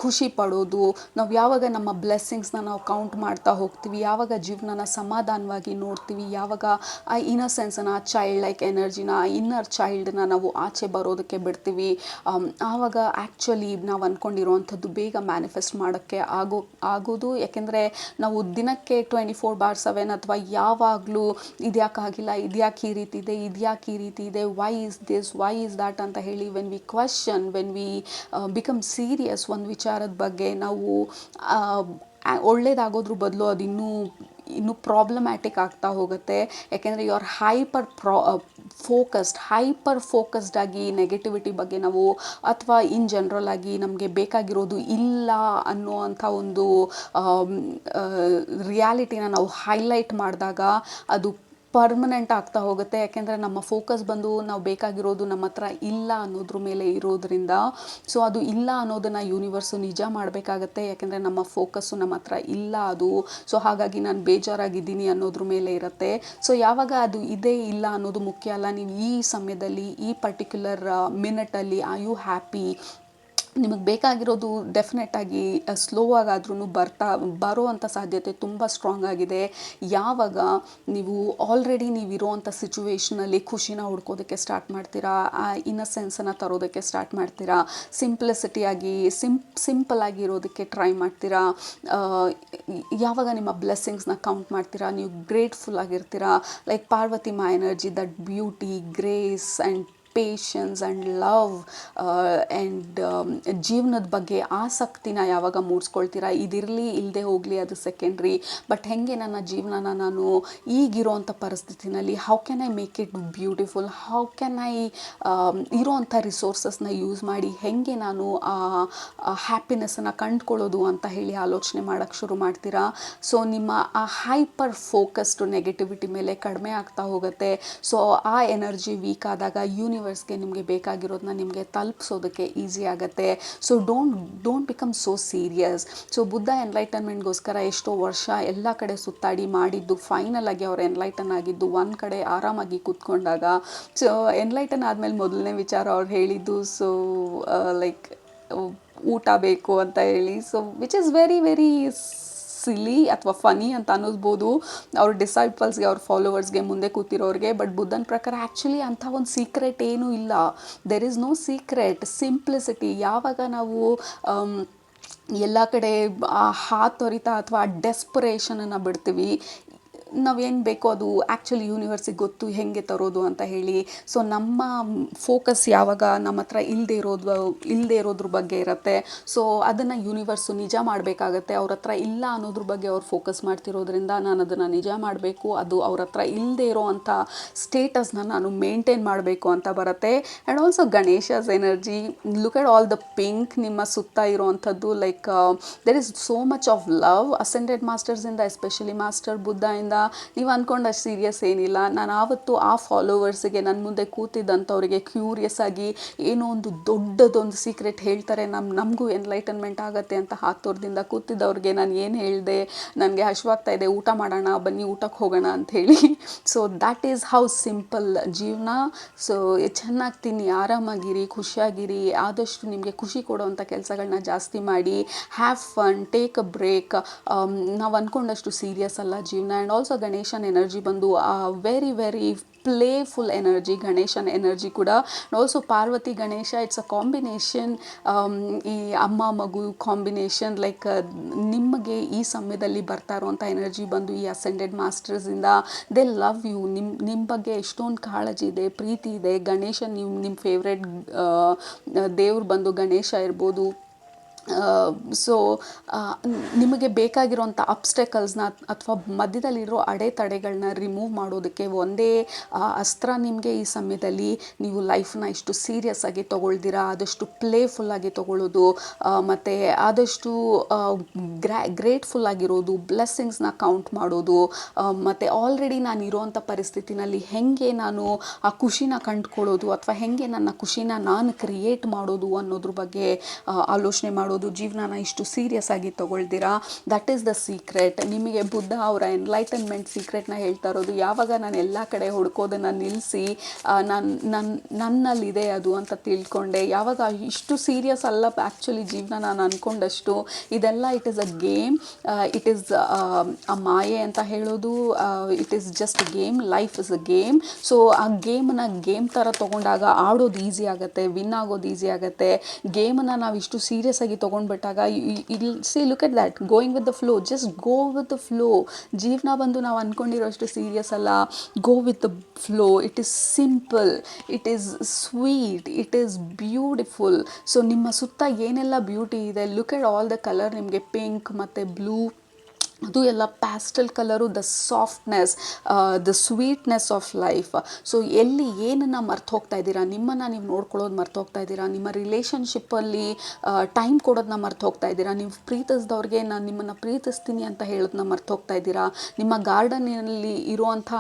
ಖುಷಿ ಪಡೋದು. ನಾವು ಯಾವಾಗ ನಮ್ಮ ಬ್ಲೆಸ್ಸಿಂಗ್ಸ್ನ ನಾವು ಕೌಂಟ್ ಮಾಡ್ತಾ ಹೋಗ್ತೀವಿ, ಯಾವಾಗ ಜೀವನನ ಸಮಾಧಾನವಾಗಿ ನೋಡ್ತೀವಿ, ಯಾವಾಗ ಆ ಇನ್ನಸೆನ್ಸನ್ನು, ಆ ಚೈಲ್ಡ್ ಲೈಕ್ ಎನರ್ಜಿನ, ಇನ್ನರ್ ಚೈಲ್ಡನ್ನ ನಾವು ಆಚೆ ಬರೋದಕ್ಕೆ ಬಿಡ್ತೀವಿ, ಆವಾಗ ಆ್ಯಕ್ಚುಲಿ ನಾವು ಅಂದ್ಕೊಂಡಿರೋವಂಥದ್ದು ಬೇಗ ಮ್ಯಾನಿಫೆಸ್ಟ್ ಮಾಡೋಕ್ಕೆ ಆಗೋದು. ಯಾಕೆಂದರೆ ನಾವು ದಿನಕ್ಕೆ 24/7 ಅಥವಾ ಯಾವಾಗಲೂ ಇದ್ಯಾಕಾಗಿಲ್ಲ, ಇದ್ಯಾಕೆ ಈ ರೀತಿ ಇದೆ, ಇದ್ಯಾಕೆ ಈ ರೀತಿ ಇದೆ, why is this, why is that ಅಂತ ಹೇಳಿ when we question, when we become serious ಒಂದು ವಿಚಾರದ ಬಗ್ಗೆ, ನಾವು ಒಳ್ಳೇದಾಗೋದ್ರ ಬದಲು ಅದು ಇನ್ನೂ ಪ್ರಾಬ್ಲಮ್ಯಾಟಿಕ್ ಆಗ್ತಾ ಹೋಗುತ್ತೆ. ಯಾಕೆಂದರೆ ಯು ಆರ್ ಹೈಪರ್ ಫೋಕಸ್ಡ್ ಆಗಿ ನೆಗೆಟಿವಿಟಿ ಬಗ್ಗೆ ನಾವು, ಅಥವಾ ಇನ್ ಜನರಲ್ ಆಗಿ ನಮಗೆ ಬೇಕಾಗಿರೋದು ಇಲ್ಲ ಅನ್ನೋವಂಥ ಒಂದು ರಿಯಾಲಿಟಿನ ನಾವು ಹೈಲೈಟ್ ಮಾಡಿದಾಗ ಅದು ಪರ್ಮನೆಂಟ್ ಆಗ್ತಾ ಹೋಗುತ್ತೆ. ಯಾಕೆಂದರೆ ನಮ್ಮ ಫೋಕಸ್ ಬಂದು ನಾವು ಬೇಕಾಗಿರೋದು ನಮ್ಮ ಹತ್ರ ಇಲ್ಲ ಅನ್ನೋದ್ರ ಮೇಲೆ ಇರೋದ್ರಿಂದ, ಸೊ ಅದು ಇಲ್ಲ ಅನ್ನೋದನ್ನು ಯೂನಿವರ್ಸು ನಿಜ ಮಾಡಬೇಕಾಗತ್ತೆ. ಯಾಕೆಂದರೆ ನಮ್ಮ ಫೋಕಸ್ಸು ನಮ್ಮ ಹತ್ರ ಇಲ್ಲ ಅದು. ಸೊ ಹಾಗಾಗಿ ನಾನು ಬೇಜಾರಾಗಿದ್ದೀನಿ ಅನ್ನೋದ್ರ ಮೇಲೆ ಇರುತ್ತೆ. ಸೊ ಯಾವಾಗ ಅದು ಇದೆ ಇಲ್ಲ ಅನ್ನೋದು ಮುಖ್ಯ ಅಲ್ಲ, ನೀವು ಈ ಸಮಯದಲ್ಲಿ, ಈ ಪರ್ಟಿಕ್ಯುಲರ್ ಮಿನಿಟಲ್ಲಿ ಆರ್ ಯು ಹ್ಯಾಪಿ, ನಿಮಗೆ ಬೇಕಾಗಿರೋದು ಡೆಫಿನೆಟಾಗಿ ಸ್ಲೋ ಆಗಾದ್ರೂ ಬರೋವಂಥ ಸಾಧ್ಯತೆ ತುಂಬ ಸ್ಟ್ರಾಂಗ್ ಆಗಿದೆ. ಯಾವಾಗ ನೀವು ಆಲ್ರೆಡಿ ನೀವಿರೋವಂಥ ಸಿಚುವೇಷನಲ್ಲಿ ಖುಷಿನ ಹುಡ್ಕೋದಕ್ಕೆ ಸ್ಟಾರ್ಟ್ ಮಾಡ್ತೀರಾ, ಆ ಇನ್ನಸೆನ್ಸನ್ನು ತರೋದಕ್ಕೆ ಸ್ಟಾರ್ಟ್ ಮಾಡ್ತೀರಾ, ಸಿಂಪ್ಲಿಸಿಟಿಯಾಗಿ ಸಿಂಪಲ್ ಆಗಿರೋದಕ್ಕೆ ಟ್ರೈ ಮಾಡ್ತೀರಾ, ಯಾವಾಗ ನಿಮ್ಮ ಬ್ಲೆಸ್ಸಿಂಗ್ಸ್ನ ಕೌಂಟ್ ಮಾಡ್ತೀರಾ, ನೀವು ಗ್ರೇಟ್ಫುಲ್ ಆಗಿರ್ತೀರಾ, ಲೈಕ್ ಪಾರ್ವತಿ ಮಾ energy, that beauty, grace and patience and love and ಜೀವನದ ಬಗ್ಗೆ ಆಸಕ್ತಿನ ಯಾವಾಗ ಮೂಡಿಸ್ಕೊಳ್ತೀರಾ, ಇದಿರಲಿ ಇಲ್ಲದೆ ಹೋಗಲಿ ಅದು ಸೆಕೆಂಡ್ರಿ, ಬಟ್ ಹೇಗೆ ನನ್ನ ಜೀವನನ ನಾನು ಈಗಿರೋವಂಥ ಪರಿಸ್ಥಿತಿನಲ್ಲಿ how can I make it beautiful, how can I ಇರೋವಂಥ ರಿಸೋರ್ಸಸ್ನ ಯೂಸ್ ಮಾಡಿ ಹೇಗೆ ನಾನು ಆ ಹ್ಯಾಪಿನೆಸ್ಸನ್ನು ಕಂಡುಕೊಳ್ಳೋದು ಅಂತ ಹೇಳಿ ಆಲೋಚನೆ ಮಾಡೋಕ್ಕೆ ಶುರು ಮಾಡ್ತೀರಾ. ಸೊ ನಿಮ್ಮ ಆ ಹೈಪರ್ ಫೋಕಸ್ಡು ನೆಗೆಟಿವಿಟಿ ಮೇಲೆ ಕಡಿಮೆ ಆಗ್ತಾ ಹೋಗುತ್ತೆ. ಸೊ ಆ ಎನರ್ಜಿ ವೀಕ್ ಆದಾಗ ಯೂನಿವರ್ಸ್ಗೆ ನಿಮಗೆ ಬೇಕಾಗಿರೋದನ್ನ ನಿಮಗೆ ತಲುಪಿಸೋದಕ್ಕೆ ಈಸಿ ಆಗುತ್ತೆ. So don't become so serious. So Buddha ಎನ್ಲೈಟನ್ಮೆಂಟ್ಗೋಸ್ಕರ ಎಷ್ಟೋ ವರ್ಷ ಎಲ್ಲ ಕಡೆ ಸುತ್ತಾಡಿ ಮಾಡಿದ್ದು, ಫೈನಲ್ ಆಗಿ ಅವ್ರು ಎನ್ಲೈಟನ್ ಆಗಿದ್ದು ಒಂದು ಕಡೆ ಆರಾಮಾಗಿ ಕೂತ್ಕೊಂಡಾಗ. ಸೊ ಎನ್ಲೈಟನ್ ಆದಮೇಲೆ ಮೊದಲನೇ ವಿಚಾರ ಅವ್ರು ಹೇಳಿದ್ದು, ಸೊ ಲೈಕ್ ಊಟ ಬೇಕು ಅಂತ ಹೇಳಿ. So which is very very silly ಅಥವಾ ಫನಿ ಅಂತ ಅನ್ನಿಸ್ಬೋದು ಅವ್ರ ಡಿಸೈಪಲ್ಸ್ಗೆ, ಅವ್ರ ಫಾಲೋವರ್ಸ್ಗೆ, ಮುಂದೆ ಕೂತಿರೋರಿಗೆ. ಬಟ್ ಬುದ್ಧನ ಪ್ರಕಾರ ಆ್ಯಕ್ಚುಲಿ ಅಂಥ ಒಂದು ಸೀಕ್ರೆಟ್ ಏನೂ ಇಲ್ಲ. There is no secret, simplicity. ಯಾವಾಗ ನಾವು ಎಲ್ಲ ಕಡೆ ಆ ಹಾತೊರಿತ ಅಥವಾ ಆ ಡೆಸ್ಪರೇಷನನ್ನು ಬಿಡ್ತೀವಿ, ನಾವೇನು ಬೇಕೋ ಅದು ಆ್ಯಕ್ಚುಲಿ ಯೂನಿವರ್ಸಿಗೆ ಗೊತ್ತು ಹೇಗೆ ತರೋದು ಅಂತ ಹೇಳಿ. ಸೊ ನಮ್ಮ ಫೋಕಸ್ ಯಾವಾಗ ನಮ್ಮ ಹತ್ರ ಇಲ್ಲದೆ ಇರೋದ್ರ ಬಗ್ಗೆ ಇರುತ್ತೆ, ಸೊ ಅದನ್ನು ಯೂನಿವರ್ಸು ನಿಜ ಮಾಡಬೇಕಾಗತ್ತೆ. ಅವ್ರ ಹತ್ರ ಇಲ್ಲ ಅನ್ನೋದ್ರ ಬಗ್ಗೆ ಅವ್ರು ಫೋಕಸ್ ಮಾಡ್ತಿರೋದ್ರಿಂದ ನಾನು ಅದನ್ನು ನಿಜ ಮಾಡಬೇಕು, ಅದು ಅವ್ರ ಹತ್ರ ಇಲ್ಲದೆ ಇರೋ ಅಂಥ ಸ್ಟೇಟಸ್ನ ನಾನು ಮೇಂಟೈನ್ ಮಾಡಬೇಕು ಅಂತ ಬರುತ್ತೆ. And also Ganesha's energy, look at all the pink ನಿಮ್ಮ ಸುತ್ತ ಇರೋವಂಥದ್ದು. Like there is so much of love ascended ಮಾಸ್ಟರ್ಸಿಂದ, ಎಸ್ಪೆಷಲಿ ಮಾಸ್ಟರ್ ಬುದ್ಧಯಿಂದ. ನೀವು ಅಂದ್ಕೊಂಡಷ್ಟು ಸೀರಿಯಸ್ ಏನಿಲ್ಲ. ನಾನು ಆವತ್ತು ಆ ಫಾಲೋವರ್ಸಿಗೆ, ನನ್ನ ಮುಂದೆ ಕೂತಿದ್ದಂಥವ್ರಿಗೆ ಕ್ಯೂರಿಯಸ್ ಆಗಿ ಏನೋ ಒಂದು ದೊಡ್ಡದೊಂದು ಸೀಕ್ರೆಟ್ ಹೇಳ್ತಾರೆ, ನಮಗೂ ಎನ್ಲೈಟನ್ಮೆಂಟ್ ಆಗುತ್ತೆ ಅಂತ ಹಾತೋರ್ದಿಂದ ಕೂತಿದ್ದವ್ರಿಗೆ ನಾನು ಏನು ಹೇಳಿದೆ, ನನಗೆ ಹಶ್ವಾಗ್ತಾ ಇದೆ, ಊಟ ಮಾಡೋಣ ಬನ್ನಿ, ಊಟಕ್ಕೆ ಹೋಗೋಣ ಅಂಥೇಳಿ. So that is how simple ಜೀವನ. ಸೊ ಚೆನ್ನಾಗಿ ತಿನ್ನಿ, ಆರಾಮಾಗಿರಿ, ಖುಷಿಯಾಗಿರಿ, ಆದಷ್ಟು ನಿಮಗೆ ಖುಷಿ ಕೊಡೋವಂಥ ಕೆಲಸಗಳನ್ನ ಜಾಸ್ತಿ ಮಾಡಿ, have fun, take a break. ನಾವು ಅಂದ್ಕೊಂಡಷ್ಟು ಸೀರಿಯಸ್ ಅಲ್ಲ ಜೀವನ. ಆ್ಯಂಡ್ ಆಲ್ಸೋ ಗಣೇಶನ್ ಎನರ್ಜಿ ಬಂದು ವೆರಿ ವೆರಿ ಪ್ಲೇಫುಲ್ ಎನರ್ಜಿ, ಗಣೇಶನ್ ಎನರ್ಜಿ ಕೂಡ. Also Parvati Ganesha, it's a combination, ಈ ಅಮ್ಮ ಮಗು ಕಾಂಬಿನೇಷನ್. ಲೈಕ್ ನಿಮಗೆ ಈ ಸಮಯದಲ್ಲಿ ಬರ್ತಾ ಇರುವಂಥ ಎನರ್ಜಿ ಬಂದು ಈ ಅಸೆಂಡೆಡ್ ಮಾಸ್ಟರ್ಸಿಂದ, ದೇ ಲವ್ ಯು, ನಿಮ್ಮ ಬಗ್ಗೆ ಎಷ್ಟೊಂದು ಕಾಳಜಿ ಇದೆ, ಪ್ರೀತಿ ಇದೆ. ಗಣೇಶ, ನಿಮ್ಮ ಫೇವ್ರೆಟ್ ದೇವ್ರು ಬಂದು ಗಣೇಶ ಇರ್ಬೋದು. ಸೊ ನಿಮಗೆ ಬೇಕಾಗಿರೋಂಥ ಅಬ್ಸ್ಟೆಕಲ್ಸ್ನ ಅಥವಾ ಮಧ್ಯದಲ್ಲಿರೋ ಅಡೆತಡೆಗಳನ್ನ ರಿಮೂವ್ ಮಾಡೋದಕ್ಕೆ ಒಂದೇ ಅಸ್ತ್ರ ನಿಮಗೆ ಈ ಸಮಯದಲ್ಲಿ. ನೀವು ಲೈಫ್ನ ಇಷ್ಟು ಸೀರಿಯಸ್ ಆಗಿ ತೊಗೊಳ್ದಿರಾ ಆದಷ್ಟು ಪ್ಲೇಫುಲ್ಲಾಗಿ ತೊಗೊಳ್ಳೋದು, ಮತ್ತು ಆದಷ್ಟು ಗ್ರೇಟ್ಫುಲ್ ಆಗಿರೋದು, ಬ್ಲೆಸ್ಸಿಂಗ್ಸ್ನ ಕೌಂಟ್ ಮಾಡೋದು, ಮತ್ತು ಆಲ್ರೆಡಿ ನಾನು ಇರೋವಂಥ ಪರಿಸ್ಥಿತಿನಲ್ಲಿ ಹೆಂಗೆ ನಾನು ಆ ಖುಷಿನ ಕಂಡುಕೊಳ್ಳೋದು ಅಥವಾ ಹೆಂಗೆ ನನ್ನ ಖುಷಿನ ನಾನು ಕ್ರಿಯೇಟ್ ಮಾಡೋದು ಅನ್ನೋದ್ರ ಬಗ್ಗೆ ಆಲೋಚನೆ ಮಾಡೋದು. ಜೀವನನ ಇಷ್ಟು ಸೀರಿಯಸ್ ಆಗಿ ತೊಗೊಳ್ದಿರಾ, ದಟ್ ಈಸ್ ದ ಸೀಕ್ರೆಟ್. ನಿಮಗೆ ಬುದ್ಧ ಅವರ ಎನ್ಲೈಟನ್ಮೆಂಟ್ ಸೀಕ್ರೆಟ್ನ ಹೇಳ್ತಾ ಇರೋದು. ಯಾವಾಗ ನಾನು ಎಲ್ಲ ಕಡೆ ಹುಡ್ಕೋದನ್ನು ನಿಲ್ಲಿಸಿ ನನ್ನಲ್ಲಿದೆ ಅದು ಅಂತ ತಿಳ್ಕೊಂಡೆ, ಯಾವಾಗ ಇಷ್ಟು ಸೀರಿಯಸ್ ಅಲ್ಲ ಆ್ಯಕ್ಚುಲಿ ಜೀವನ ನಾನು ಅಂದ್ಕೊಂಡಷ್ಟು, ಇದೆಲ್ಲ it is a game, it is ಆ ಮಾಯೆ ಅಂತ ಹೇಳೋದು, it is just game, life is a game. So ಆ ಗೇಮ್ ಥರ ತೊಗೊಂಡಾಗ ಆಡೋದು ಈಸಿ ಆಗುತ್ತೆ, ವಿನ್ ಆಗೋದು ಈಸಿ ಆಗುತ್ತೆ. ಗೇಮನ್ನು ನಾವು ಇಷ್ಟು ಸೀರಿಯಸ್ ಆಗಿ ತೊಗೊಂಡ್ಬಿಟ್ಟಾಗ see look at that, going with the flow, just go with the flow. ಜೀವನ ಬಂದು ನಾವು ಅಂದ್ಕೊಂಡಿರೋಷ್ಟು ಸೀರಿಯಸ್ ಅಲ್ಲ, go with the flow. It is simple, it is sweet, it is beautiful. So ನಿಮ್ಮ ಸುತ್ತ ಏನೆಲ್ಲ ಬ್ಯೂಟಿ ಇದೆ, look at all the colour. ನಿಮಗೆ ಪಿಂಕ್ ಮತ್ತು ಬ್ಲೂ, ಅದು ಎಲ್ಲ pastel colour, the softness, the sweetness of life. So ಎಲ್ಲಿ ಏನನ್ನು ಮರ್ತು ಹೋಗ್ತಾ ಇದ್ದೀರಾ, ನಿಮ್ಮನ್ನು ನೀವು ನೋಡ್ಕೊಳ್ಳೋದು ಮರ್ತು ಹೋಗ್ತಾ ಇದ್ದೀರಾ, ನಿಮ್ಮ ರಿಲೇಷನ್ಶಿಪ್ಪಲ್ಲಿ ಟೈಮ್ ಕೊಡೋದನ್ನ ಮರ್ತು ಹೋಗ್ತಾ ಇದ್ದೀರಾ, ನೀವು ಪ್ರೀತಿಸಿದವ್ರಿಗೆ ನಾನು ನಿಮ್ಮನ್ನು ಪ್ರೀತಿಸ್ತೀನಿ ಅಂತ ಹೇಳೋದನ್ನ ಮರ್ತು ಹೋಗ್ತಾ ಇದ್ದೀರಾ, ನಿಮ್ಮ ಗಾರ್ಡನಲ್ಲಿ ಇರುವಂಥ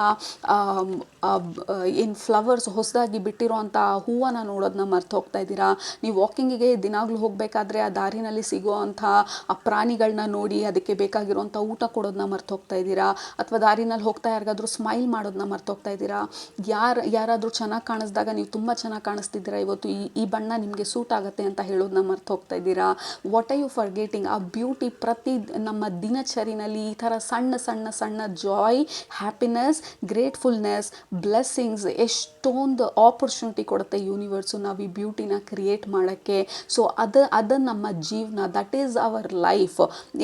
ಏನು ಫ್ಲವರ್ಸ್ ಹೊಸದಾಗಿ ಬಿಟ್ಟಿರೋವಂಥ ಹೂವನ್ನು ನೋಡೋದನ್ನ ಮರ್ತು ಹೋಗ್ತಾ ಇದ್ದೀರಾ, ನೀವು ವಾಕಿಂಗಿಗೆ ದಿನಾಗಲೂ ಹೋಗಬೇಕಾದ್ರೆ ಆ ದಾರಿನಲ್ಲಿ ಸಿಗುವಂಥ ಆ ಪ್ರಾಣಿಗಳನ್ನ ನೋಡಿ ಅದಕ್ಕೆ ಬೇಕಾಗಿರುವಂಥ ಊಟ ಕೊಡೋದನ್ನ ಮರ್ತು ಹೋಗ್ತಾ ಇದ್ದೀರಾ, ಅಥವಾ ದಾರಿನಲ್ಲಿ ಹೋಗ್ತಾ ಯಾರಿಗಾದ್ರೂ ಸ್ಮೈಲ್ ಮಾಡೋದನ್ನ ಮರ್ತು ಹೋಗ್ತಾ ಇದ್ದೀರಾ, ಯಾರಾದರೂ ಚೆನ್ನಾಗಿ ಕಾಣಿಸಿದಾಗ ನೀವು ತುಂಬ ಚೆನ್ನಾಗಿ ಕಾಣಿಸ್ತಿದ್ದೀರಾ, ಇವತ್ತು ಈ ಬಣ್ಣ ನಿಮಗೆ ಸೂಟ್ ಆಗುತ್ತೆ ಅಂತ ಹೇಳೋದನ್ನ ಮರ್ತು ಹೋಗ್ತಾ ಇದ್ದೀರಾ. What are you forgetting? ಆ ಬ್ಯೂಟಿ ಪ್ರತಿ ನಮ್ಮ ದಿನಚರಿನಲ್ಲಿ ಈ ಥರ ಸಣ್ಣ ಸಣ್ಣ ಸಣ್ಣ ಜಾಯ್, ಹ್ಯಾಪಿನೆಸ್, ಗ್ರೇಟ್ಫುಲ್ನೆಸ್, ಬ್ಲೆಸ್ಸಿಂಗ್ಸ್ ಎಷ್ಟೊಂದು ಆಪರ್ಚುನಿಟಿ ಕೊಡುತ್ತೆ ಯೂನಿವರ್ಸು ನಾವು ಈ ಬ್ಯೂಟಿನ ಕ್ರಿಯೇಟ್ ಮಾಡೋಕ್ಕೆ. ಸೊ ಅದು ನಮ್ಮ ಜೀವನ, ದಟ್ ಈಸ್ ಅವರ್ ಲೈಫ್.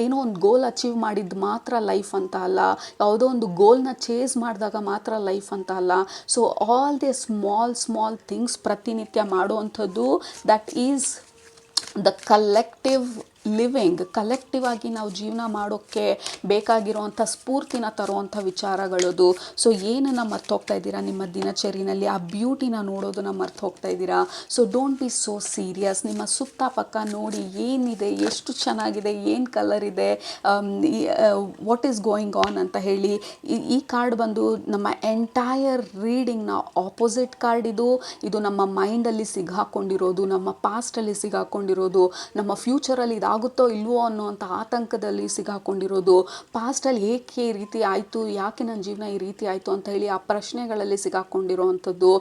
ಏನೋ ಒಂದು ಗೋಲ್ ಅಚೀವ್ ಮಾಡಿದ್ದು ಮಾತ್ರ ಲೈಫ್ ಅಂತ ಅಲ್ಲ, ಯಾವುದೋ ಒಂದು ಗೋಲ್ನ ಚೇಸ್ ಮಾಡಿದಾಗ ಮಾತ್ರ ಲೈಫ್ ಅಂತ ಅಲ್ಲ. So all the small things ಪ್ರತಿನಿತ್ಯ ಮಾಡುವಂಥದ್ದು, that is the collective living. Collective ಆಗಿ ನಾವು ಜೀವನ ಮಾಡೋಕ್ಕೆ ಬೇಕಾಗಿರುವಂಥ ಸ್ಫೂರ್ತಿನ ತರುವಂಥ ವಿಚಾರಗಳದು. ಸೊ ಏನನ್ನು ಮರ್ತು ಹೋಗ್ತಾ ಇದ್ದೀರಾ ನಿಮ್ಮ ದಿನಚರಿನಲ್ಲಿ, ಆ ಬ್ಯೂಟಿನ ನೋಡೋದನ್ನ ಮರ್ತು ಹೋಗ್ತಾ ಇದ್ದೀರಾ. So don't be so serious. ನಿಮ್ಮ ಸುತ್ತಪಕ್ಕ ನೋಡಿ ಏನಿದೆ, ಎಷ್ಟು ಚೆನ್ನಾಗಿದೆ, ಏನು ಕಲರ್ ಇದೆ, ವಾಟ್ ಈಸ್ ಗೋಯಿಂಗ್ ಆನ್ ಅಂತ ಹೇಳಿ. ಈ ಕಾರ್ಡ್ ಬಂದು ನಮ್ಮ ಎಂಟೈರ್ ರೀಡಿಂಗ್ನ ಆಪೋಸಿಟ್ ಕಾರ್ಡ್. ಇದು ನಮ್ಮ ಮೈಂಡಲ್ಲಿ ಸಿಗಾಕೊಂಡಿರೋದು, ನಮ್ಮ ಪಾಸ್ಟಲ್ಲಿ ಸಿಗಾಕೊಂಡಿರೋದು, ನಮ್ಮ ಫ್ಯೂಚರಲ್ಲಿ ಆಗುತ್ತೋ ಇಲ್ವೋ ಅನ್ನೋವಂಥ ಆತಂಕದಲ್ಲಿ ಸಿಗಾಕೊಂಡಿರೋದು, ಪಾಸ್ಟಲ್ಲಿ ಏಕೆ ಈ ರೀತಿ ಆಯಿತು, ಯಾಕೆ ನನ್ನ ಜೀವನ ಈ ರೀತಿ ಆಯಿತು ಅಂತ ಹೇಳಿ ಆ ಪ್ರಶ್ನೆಗಳಲ್ಲಿ ಸಿಗಾಕೊಂಡಿರೋ ಅಂಥದ್ದು,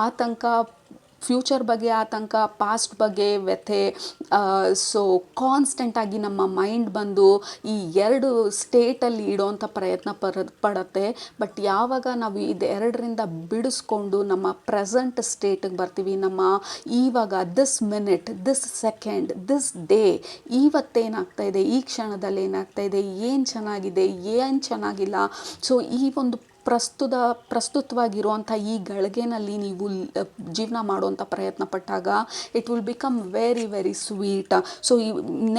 ಆತಂಕ, ಫ್ಯೂಚರ್ ಬಗ್ಗೆ ಆತಂಕ, ಪಾಸ್ಟ್ ಬಗ್ಗೆ ವ್ಯಥೆ. ಸೊ ಕಾನ್ಸ್ಟೆಂಟಾಗಿ ನಮ್ಮ ಮೈಂಡ್ ಬಂದು ಈ ಎರಡು ಸ್ಟೇಟಲ್ಲಿ ಇಡೋವಂಥ ಪ್ರಯತ್ನ ಪಡುತ್ತೆ. ಬಟ್ ಯಾವಾಗ ನಾವು ಇದೆರಡರಿಂದ ಬಿಡಿಸ್ಕೊಂಡು ನಮ್ಮ ಪ್ರೆಸೆಂಟ್ ಸ್ಟೇಟಿಗೆ ಬರ್ತೀವಿ, ನಮ್ಮ ಇವಾಗ this minute, this second, this day, ಇವತ್ತೇನಾಗ್ತಾ ಇದೆ, ಈ ಕ್ಷಣದಲ್ಲಿ ಏನಾಗ್ತಾ ಇದೆ, ಏನು ಚೆನ್ನಾಗಿದೆ, ಏನು ಚೆನ್ನಾಗಿಲ್ಲ. ಸೊ ಈ ಒಂದು ಪ್ರಸ್ತುತವಾಗಿರುವಂಥ ಈ ಗಳಿಗೆನಲ್ಲಿ ನೀವು ಜೀವನ ಮಾಡುವಂಥ ಪ್ರಯತ್ನ ಪಟ್ಟಾಗ it will become very very sweet. So ಈ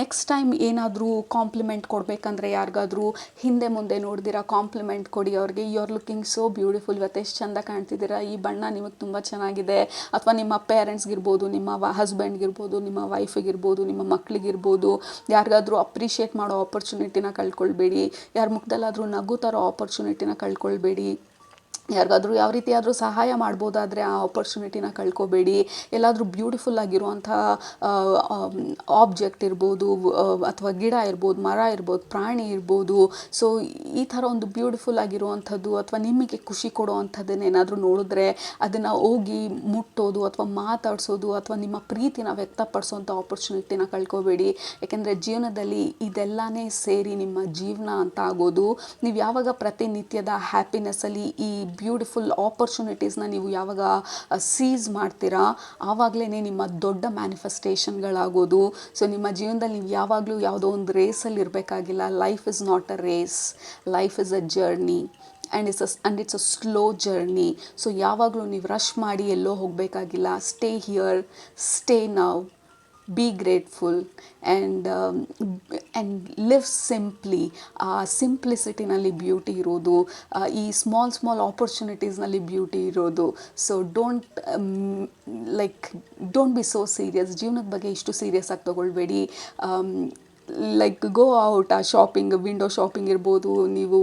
ನೆಕ್ಸ್ಟ್ ಟೈಮ್ ಏನಾದರೂ ಕಾಂಪ್ಲಿಮೆಂಟ್ ಕೊಡಬೇಕಂದ್ರೆ ಯಾರಿಗಾದ್ರೂ ಹಿಂದೆ ಮುಂದೆ ನೋಡ್ದಿರಾ ಕಾಂಪ್ಲಿಮೆಂಟ್ ಕೊಡಿ ಅವ್ರಿಗೆ. You are looking so beautiful, ಇವತ್ತು ಎಷ್ಟು ಚೆಂದ ಕಾಣ್ತಿದ್ದೀರಾ, ಈ ಬಣ್ಣ ನಿಮಗೆ ತುಂಬ ಚೆನ್ನಾಗಿದೆ. ಅಥವಾ ನಿಮ್ಮ ಪೇರೆಂಟ್ಸ್ಗಿರ್ಬೋದು, ನಿಮ್ಮ ಹಸ್ಬೆಂಡ್ಗಿರ್ಬೋದು, ನಿಮ್ಮ ವೈಫಿಗಿರ್ಬೋದು, ನಿಮ್ಮ ಮಕ್ಕಳಿಗಿರ್ಬೋದು, ಯಾರಿಗಾದ್ರೂ ಅಪ್ರಿಷಿಯೇಟ್ ಮಾಡೋ ಆಪರ್ಚುನಿಟಿನ ಕಳ್ಕೊಳ್ಬೇಡಿ. ಯಾರ ಮುಖದಲ್ಲಾದರೂ ನಗು ಥರೋ ಆಪರ್ಚುನಿಟಿನ ಕಳ್ಕೊಳ್ಬೇಡಿ. ಯಾರಿಗಾದ್ರೂ ಯಾವ ರೀತಿ ಆದರೂ ಸಹಾಯ ಮಾಡ್ಬೋದಾದರೆ ಆ ಆಪರ್ಚುನಿಟಿನ ಕಳ್ಕೊಬೇಡಿ. ಎಲ್ಲಾದರೂ ಬ್ಯೂಟಿಫುಲ್ ಆಗಿರುವಂಥ ಆಬ್ಜೆಕ್ಟ್ ಇರ್ಬೋದು, ಅಥವಾ ಗಿಡ ಇರ್ಬೋದು, ಮರ ಇರ್ಬೋದು, ಪ್ರಾಣಿ ಇರ್ಬೋದು. ಸೊ ಈ ಥರ ಒಂದು ಬ್ಯೂಟಿಫುಲ್ ಆಗಿರುವಂಥದ್ದು ಅಥವಾ ನಿಮಗೆ ಖುಷಿ ಕೊಡುವಂಥದ್ದನ್ನೇನಾದರೂ ನೋಡಿದ್ರೆ ಅದನ್ನು ಹೋಗಿ ಮುಟ್ಟೋದು ಅಥವಾ ಮಾತಾಡಿಸೋದು ಅಥವಾ ನಿಮ್ಮ ಪ್ರೀತಿನ ವ್ಯಕ್ತಪಡಿಸೋಂಥ ಆಪರ್ಚುನಿಟಿನ ಕಳ್ಕೊಬೇಡಿ. ಯಾಕೆಂದರೆ ಜೀವನದಲ್ಲಿ ಇದೆಲ್ಲನೇ ಸೇರಿ ನಿಮ್ಮ ಜೀವನ ಅಂತ ಆಗೋದು. ನೀವು ಯಾವಾಗ ಪ್ರತಿನಿತ್ಯದ ಹ್ಯಾಪಿನೆಸ್ಸಲ್ಲಿ ಈ ಬ್ಯೂಟಿಫುಲ್ ಆಪರ್ಚುನಿಟೀಸ್ನ ನೀವು ಯಾವಾಗ ಸೀಸ್ ಮಾಡ್ತೀರಾ, ಆವಾಗಲೇ ನಿಮ್ಮ ದೊಡ್ಡ ಮ್ಯಾನಿಫೆಸ್ಟೇಷನ್ಗಳಾಗೋದು. ಸೊ ನಿಮ್ಮ ಜೀವನದಲ್ಲಿ ನೀವು ಯಾವಾಗಲೂ ಯಾವುದೋ ಒಂದು ರೇಸಲ್ಲಿ ಇರಬೇಕಾಗಿಲ್ಲ. Life is not a race, life is a journey. And it's a slow journey. So ಯಾವಾಗಲೂ ನೀವು ರಶ್ ಮಾಡಿ ಎಲ್ಲೋ ಹೋಗಬೇಕಾಗಿಲ್ಲ. Stay here, stay now. Be grateful and live simply. ಆ ಸಿಂಪ್ಲಿಸಿಟಿನಲ್ಲಿ ಬ್ಯೂಟಿ ಇರೋದು, ಈ ಸ್ಮಾಲ್ ಆಪರ್ಚುನಿಟೀಸ್ನಲ್ಲಿ ಬ್ಯೂಟಿ ಇರೋದು. So don't be so serious. ಜೀವನದ ಬಗ್ಗೆ ಇಷ್ಟು ಸೀರಿಯಸ್ ಆಗಿ ತೊಗೊಳ್ಬೇಡಿ. Go out. ಆ ಶಾಪಿಂಗ್, ವಿಂಡೋ ಶಾಪಿಂಗ್ ಇರ್ಬೋದು, ನೀವು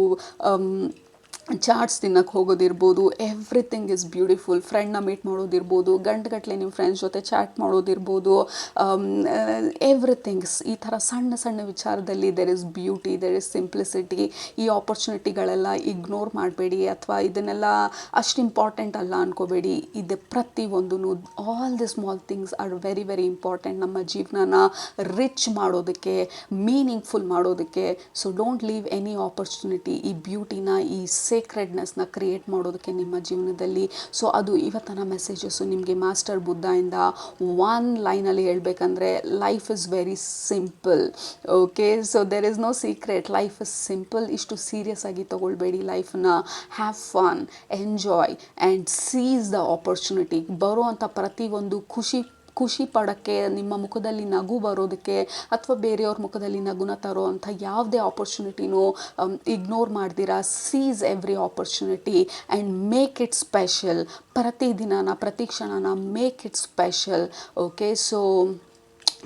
ಚಾಟ್ಸ್ ತಿನ್ನಕ್ಕೆ ಹೋಗೋದಿರ್ಬೋದು, ಎವ್ರಿಥಿಂಗ್ ಇಸ್ ಬ್ಯೂಟಿಫುಲ್. ಫ್ರೆಂಡ್ನ ಮೀಟ್ ಮಾಡೋದಿರ್ಬೋದು, ಗಂಟೆಗಟ್ಟಲೆ ನಿಮ್ಮ ಫ್ರೆಂಡ್ಸ್ ಜೊತೆ ಚಾಟ್ ಮಾಡೋದಿರ್ಬೋದು, ಎವ್ರಿಥಿಂಗ್ಸ್. ಈ ಥರ ಸಣ್ಣ ವಿಚಾರದಲ್ಲಿ there is beauty, there is simplicity. ಈ ಆಪರ್ಚುನಿಟಿಗಳೆಲ್ಲ ಇಗ್ನೋರ್ ಮಾಡಬೇಡಿ, ಅಥವಾ ಇದನ್ನೆಲ್ಲ ಅಷ್ಟು ಇಂಪಾರ್ಟೆಂಟ್ ಅಲ್ಲ ಅಂದ್ಕೋಬೇಡಿ. ಇದು ಪ್ರತಿಯೊಂದೂ, all the small things are very very important ನಮ್ಮ ಜೀವನನ ರಿಚ್ ಮಾಡೋದಕ್ಕೆ, ಮೀನಿಂಗ್ಫುಲ್ ಮಾಡೋದಕ್ಕೆ. So don't leave any opportunity. ಈ ಬ್ಯೂಟಿನ, ಈ ಸೇಕ್ರೆಡ್ನೆಸ್ನ ಕ್ರಿಯೇಟ್ ಮಾಡೋದಕ್ಕೆ ನಿಮ್ಮ ಜೀವನದಲ್ಲಿ. ಸೊ ಅದು ಇವತ್ತಿನ ಮೆಸೇಜಸ್ಸು ನಿಮಗೆ ಮಾಸ್ಟರ್ ಬುದ್ಧಯಿಂದ. ಒನ್ ಲೈನಲ್ಲಿ ಹೇಳ್ಬೇಕಂದ್ರೆ, life is very simple. Okay, so there is no secret. Life is simple. ಇಷ್ಟು ಸೀರಿಯಸ್ ಆಗಿ ತೊಗೊಳ್ಬೇಡಿ ಲೈಫನ್ನ. Have fun, enjoy and seize the opportunity. ಬರುವಂಥ ಪ್ರತಿಯೊಂದು ಖುಷಿ ಪಡೋಕ್ಕೆ, ನಿಮ್ಮ ಮುಖದಲ್ಲಿ ನಗು ಬರೋದಕ್ಕೆ, ಅಥವಾ ಬೇರೆಯವ್ರ ಮುಖದಲ್ಲಿ ನಗುನ ತರೋ ಅಂಥ ಯಾವುದೇ ಆಪರ್ಚುನಿಟಿನೂ ಇಗ್ನೋರ್ ಮಾಡ್ದಿರಾ, seize every opportunity and make it special. ಪ್ರತಿ ಕ್ಷಣನ make it special. Okay, so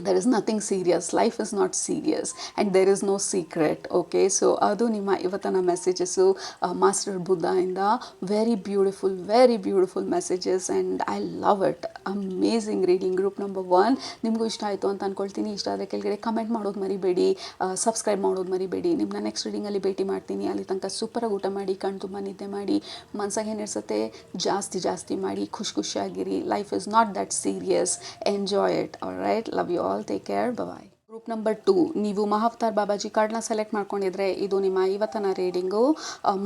there is nothing serious. Life is not serious and there is no secret. Okay, so ಅದು ನಿಮ್ಮ ಇವತ್ತಿನ ಮೆಸೇಜಸ್ಸು ಮಾಸ್ಟರ್ ಬುದ್ಧಯಿಂದ. Very beautiful messages and I love it. Amazing reading. Group number 1 ನಿಮಗೂ ಇಷ್ಟ ಆಯಿತು ಅಂತ ಅಂದ್ಕೊಳ್ತೀನಿ. ಇಷ್ಟ ಆದರೆ ಕೆಳಗಡೆ ಕಮೆಂಟ್ ಮಾಡೋದು ಮರಿಬೇಡಿ, ಸಬ್ಸ್ಕ್ರೈಬ್ ಮಾಡೋದು ಮರಿಬೇಡಿ. ನಿಮ್ಮನ್ನ ನೆಕ್ಸ್ಟ್ ರೀಡಿಂಗಲ್ಲಿ ಭೇಟಿ ಮಾಡ್ತೀನಿ. ಅಲ್ಲಿ ತನಕ ಸೂಪರಾಗಿ ಊಟ ಮಾಡಿ, ಕಣ್ಣು ತುಂಬ ನಿದ್ದೆ ಮಾಡಿ, ಮನಸ್ಸಾಗೆ ಏನಿರ್ಸುತ್ತೆ ಜಾಸ್ತಿ ಮಾಡಿ, ಖುಷಿಯಾಗಿರಿ. Life is not that serious. Enjoy it. Alright, love you all. Take care. Bye. Group number 2, ನೀವು ಮಹಾವತಾರ್ ಬಾಬಾಜಿ ಕಾರ್ಡ್ನ ಸೆಲೆಕ್ಟ್ ಮಾಡ್ಕೊಂಡಿದ್ರೆ ಇದು ನಿಮ್ಮ ಇವತ್ತಿನ ರೀಡಿಂಗು.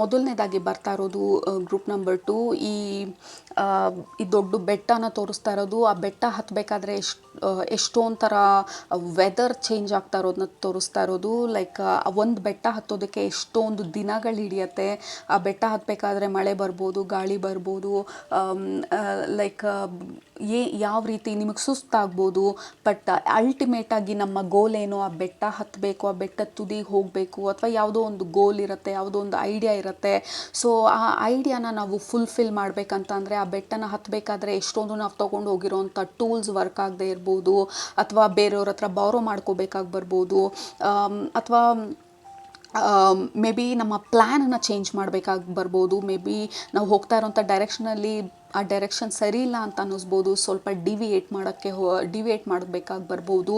ಮೊದಲನೇದಾಗಿ ಬರ್ತಾ ಇರೋದು ಗ್ರೂಪ್ ನಂಬರ್ 2. ಈ ದೊಡ್ಡ ಬೆಟ್ಟನ ತೋರಿಸ್ತಾ ಇರೋದು. ಆ ಬೆಟ್ಟ ಹತ್ತಬೇಕಾದ್ರೆ ಎಷ್ಟೊಂದು ಥರ ವೆದರ್ ಚೇಂಜ್ ಆಗ್ತಾ ಇರೋದನ್ನ ತೋರಿಸ್ತಾ ಇರೋದು. ಒಂದು ಬೆಟ್ಟ ಹತ್ತೋದಕ್ಕೆ ಎಷ್ಟೊಂದು ದಿನಗಳು ಹಿಡಿಯತ್ತೆ. ಆ ಬೆಟ್ಟ ಹತ್ತಬೇಕಾದ್ರೆ ಮಳೆ ಬರ್ಬೋದು, ಗಾಳಿ ಬರ್ಬೋದು, ಯಾವ ರೀತಿ ನಿಮಗೆ ಸುಸ್ತಾಗ್ಬೋದು. ಬಟ್ ಅಲ್ಟಿಮೇಟಾಗಿ ನಮ್ಮ ಗೋಲ್ ಏನು, ಆ ಬೆಟ್ಟ ಹತ್ತಬೇಕು, ಆ ಬೆಟ್ಟದ ತುದಿಗೆ ಹೋಗಬೇಕು, ಅಥವಾ ಯಾವುದೋ ಒಂದು ಗೋಲ್ ಇರುತ್ತೆ, ಯಾವುದೋ ಒಂದು ಐಡಿಯಾ ಇರುತ್ತೆ. ಸೊ ಆ ಐಡಿಯಾನ ನಾವು ಫುಲ್ಫಿಲ್ ಮಾಡಬೇಕಂತಂದರೆ, ಆ ಬೆಟ್ಟನ ಹತ್ತಬೇಕಾದ್ರೆ ಎಷ್ಟೊಂದು ನಾವು ತೊಗೊಂಡು ಹೋಗಿರೋವಂಥ ಟೂಲ್ಸ್ ವರ್ಕ್ ಆಗದೆ ಇರ್ಬೋದು, ಅಥವಾ ಬೇರೆಯವ್ರ ಹತ್ರ ಬಾರೋ ಮಾಡ್ಕೋಬೇಕಾಗಿ ಬರ್ಬೋದು, ಅಥವಾ ಮೇ ಬಿ ನಮ್ಮ ಪ್ಲ್ಯಾನನ್ನು ಚೇಂಜ್ ಮಾಡಬೇಕಾಗಿ ಬರ್ಬೋದು. ಮೇ ಬಿ ನಾವು ಹೋಗ್ತಾ ಇರೋಂಥ ಡೈರೆಕ್ಷನಲ್ಲಿ ಆ ಡೈರೆಕ್ಷನ್ ಸರಿ ಇಲ್ಲ ಅಂತ ಅನ್ನಿಸ್ಬೋದು. ಸ್ವಲ್ಪ ಡಿವಿಯೇಟ್ ಮಾಡಬೇಕಾಗಿ ಬರ್ಬೋದು.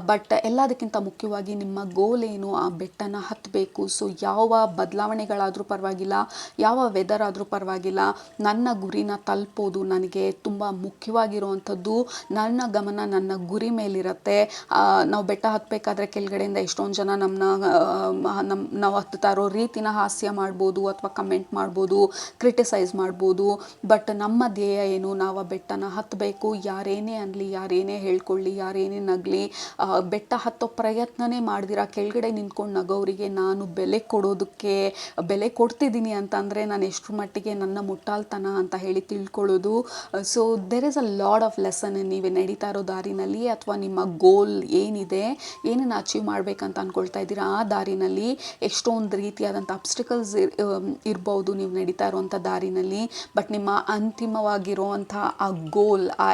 ಬಟ್ ಎಲ್ಲದಕ್ಕಿಂತ ಮುಖ್ಯವಾಗಿ ನಿಮ್ಮ ಗೋಲ್ ಏನು, ಆ ಬೆಟ್ಟನ ಹತ್ತಬೇಕು. ಸೊ ಯಾವ ಬದಲಾವಣೆಗಳಾದರೂ ಪರವಾಗಿಲ್ಲ, ಯಾವ ವೆದರ್ ಆದರೂ ಪರವಾಗಿಲ್ಲ, ನನ್ನ ಗುರಿನ ತಲುಪೋದು ನನಗೆ ತುಂಬ ಮುಖ್ಯವಾಗಿರುವಂಥದ್ದು. ನನ್ನ ಗಮನ ನನ್ನ ಗುರಿ ಮೇಲಿರುತ್ತೆ. ನಾವು ಬೆಟ್ಟ ಹತ್ತಬೇಕಾದ್ರೆ ಕೆಳಗಡೆಯಿಂದ ಎಷ್ಟೊಂದು ಜನ ನಾವು ಹತ್ತುತ್ತಾ ಇರೋ ರೀತಿನ ಹಾಸ್ಯ ಮಾಡ್ಬೋದು, ಅಥವಾ ಕಮೆಂಟ್ ಮಾಡ್ಬೋದು, ಕ್ರಿಟಿಸೈಸ್ ಮಾಡ್ಬೋದು. ಬಟ್ ನಮ್ಮ ಧ್ಯೇಯ ಏನು, ನಾವು ಆ ಬೆಟ್ಟನ ಹತ್ತಬೇಕು. ಯಾರೇನೇ ಅನ್ನಲಿ, ಯಾರೇನೇ ಹೇಳ್ಕೊಳ್ಳಿ, ಯಾರೇನೇ ನಗಲಿ, ಬೆಟ್ಟ ಹತ್ತೋ ಪ್ರಯತ್ನನೇ ಮಾಡ್ದಿರ ಕೆಳಗಡೆ ನಿಂತ್ಕೊಂಡು ನಗೋರಿಗೆ ನಾನು ಬೆಲೆ ಕೊಡ್ತಿದ್ದೀನಿ ಅಂತಂದರೆ ನಾನು ಎಷ್ಟು ಮಟ್ಟಿಗೆ ನನ್ನ ಮುಟ್ಟಾಳ್ತನ ಅಂತ ಹೇಳಿ ತಿಳ್ಕೊಳ್ಳೋದು. So there is a lot of lesson ನೀವು ನಡೀತಾ ಇರೋ ದಾರಿನಲ್ಲಿ, ಅಥವಾ ನಿಮ್ಮ ಗೋಲ್ ಏನಿದೆ, ಏನನ್ನು ಅಚೀವ್ ಮಾಡಬೇಕಂತ ಅಂದ್ಕೊಳ್ತಾ ಇದ್ದೀರಾ, ಆ ದಾರಿನಲ್ಲಿ ಎಷ್ಟೊಂದು ರೀತಿಯಾದಂಥ ಅಬ್ಸ್ಟಿಕಲ್ಸ್ ಇರ್ಬೋದು ನೀವು ನಡೀತಾ ಇರುವಂಥ ದಾರಿನಲ್ಲಿ. ಬಟ್ ನಿಮ್ಮ ಅಂತಿಮವಾಗಿರುವಂಥ ಆ ಗೋಲ್, ಆ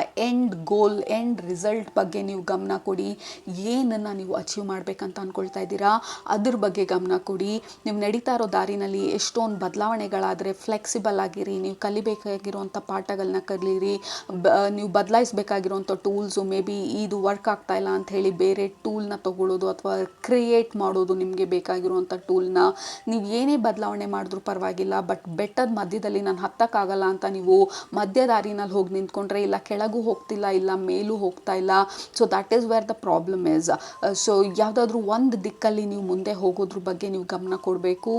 ಎಂಡ್ ರಿಸಲ್ಟ್ ಬಗ್ಗೆ ನೀವು ಗಮನ ಕೊಡಿ. ಏನನ್ನು ನೀವು ಅಚೀವ್ ಮಾಡಬೇಕಂತ ಅಂದ್ಕೊಳ್ತಾ ಇದ್ದೀರಾ ಅದ್ರ ಬಗ್ಗೆ ಗಮನ ಕೊಡಿ. ನೀವು ನಡೀತಾ ಇರೋ ದಾರಿನಲ್ಲಿ ಎಷ್ಟೊಂದು ಬದಲಾವಣೆಗಳಾದರೆ ಫ್ಲೆಕ್ಸಿಬಲ್ ಆಗಿರಿ. ನೀವು ಕಲಿಬೇಕಾಗಿರುವಂಥ ಪಾಠಗಳನ್ನ ಕಲೀರಿ. ನೀವು ಬದಲಾಯಿಸಬೇಕಾಗಿರುವಂಥ ಟೂಲ್ಸು, ಮೇ ಬಿ ಇದು ವರ್ಕ್ ಆಗ್ತಾ ಇಲ್ಲ ಅಂತ ಹೇಳಿ ಬೇರೆ ಟೂಲ್ನ ತೊಗೊಳ್ಳೋದು, ಅಥವಾ ಕ್ರಿಯೇಟ್ ಮಾಡೋದು ನಿಮಗೆ ಬೇಕಾಗಿರುವಂಥ ಟೂಲ್ನ. ನೀವು ಏನೇ ಬದಲಾವಣೆ ಮಾಡಿದ್ರೂ ಪರವಾಗಿಲ್ಲ, ಬಟ್ ಬೆಟ್ಟದ ಮಧ್ಯದಲ್ಲಿ ನಾನು ಹತ್ತಕ್ಕಾಗಲ್ಲ ಅಂತ ನೀವು ಮಧ್ಯ ದಾರಿನಲ್ಲಿ ಹೋಗಿ ನಿಂತ್ಕೊಂಡ್ರೆ, ಇಲ್ಲ ಕೆಳಗೂ ಹೋಗ್ತಿಲ್ಲ, ಇಲ್ಲ ಮೇಲೂ ಹೋಗ್ತಾ ಇಲ್ಲ. So that is where the problem is. So ಯಾವುದಾದ್ರೂ ಒಂದು ದಿಕ್ಕಲ್ಲಿ ನೀವು ಮುಂದೆ ಹೋಗೋದ್ರ ಬಗ್ಗೆ ನೀವು ಗಮನ ಕೊಡಬೇಕು.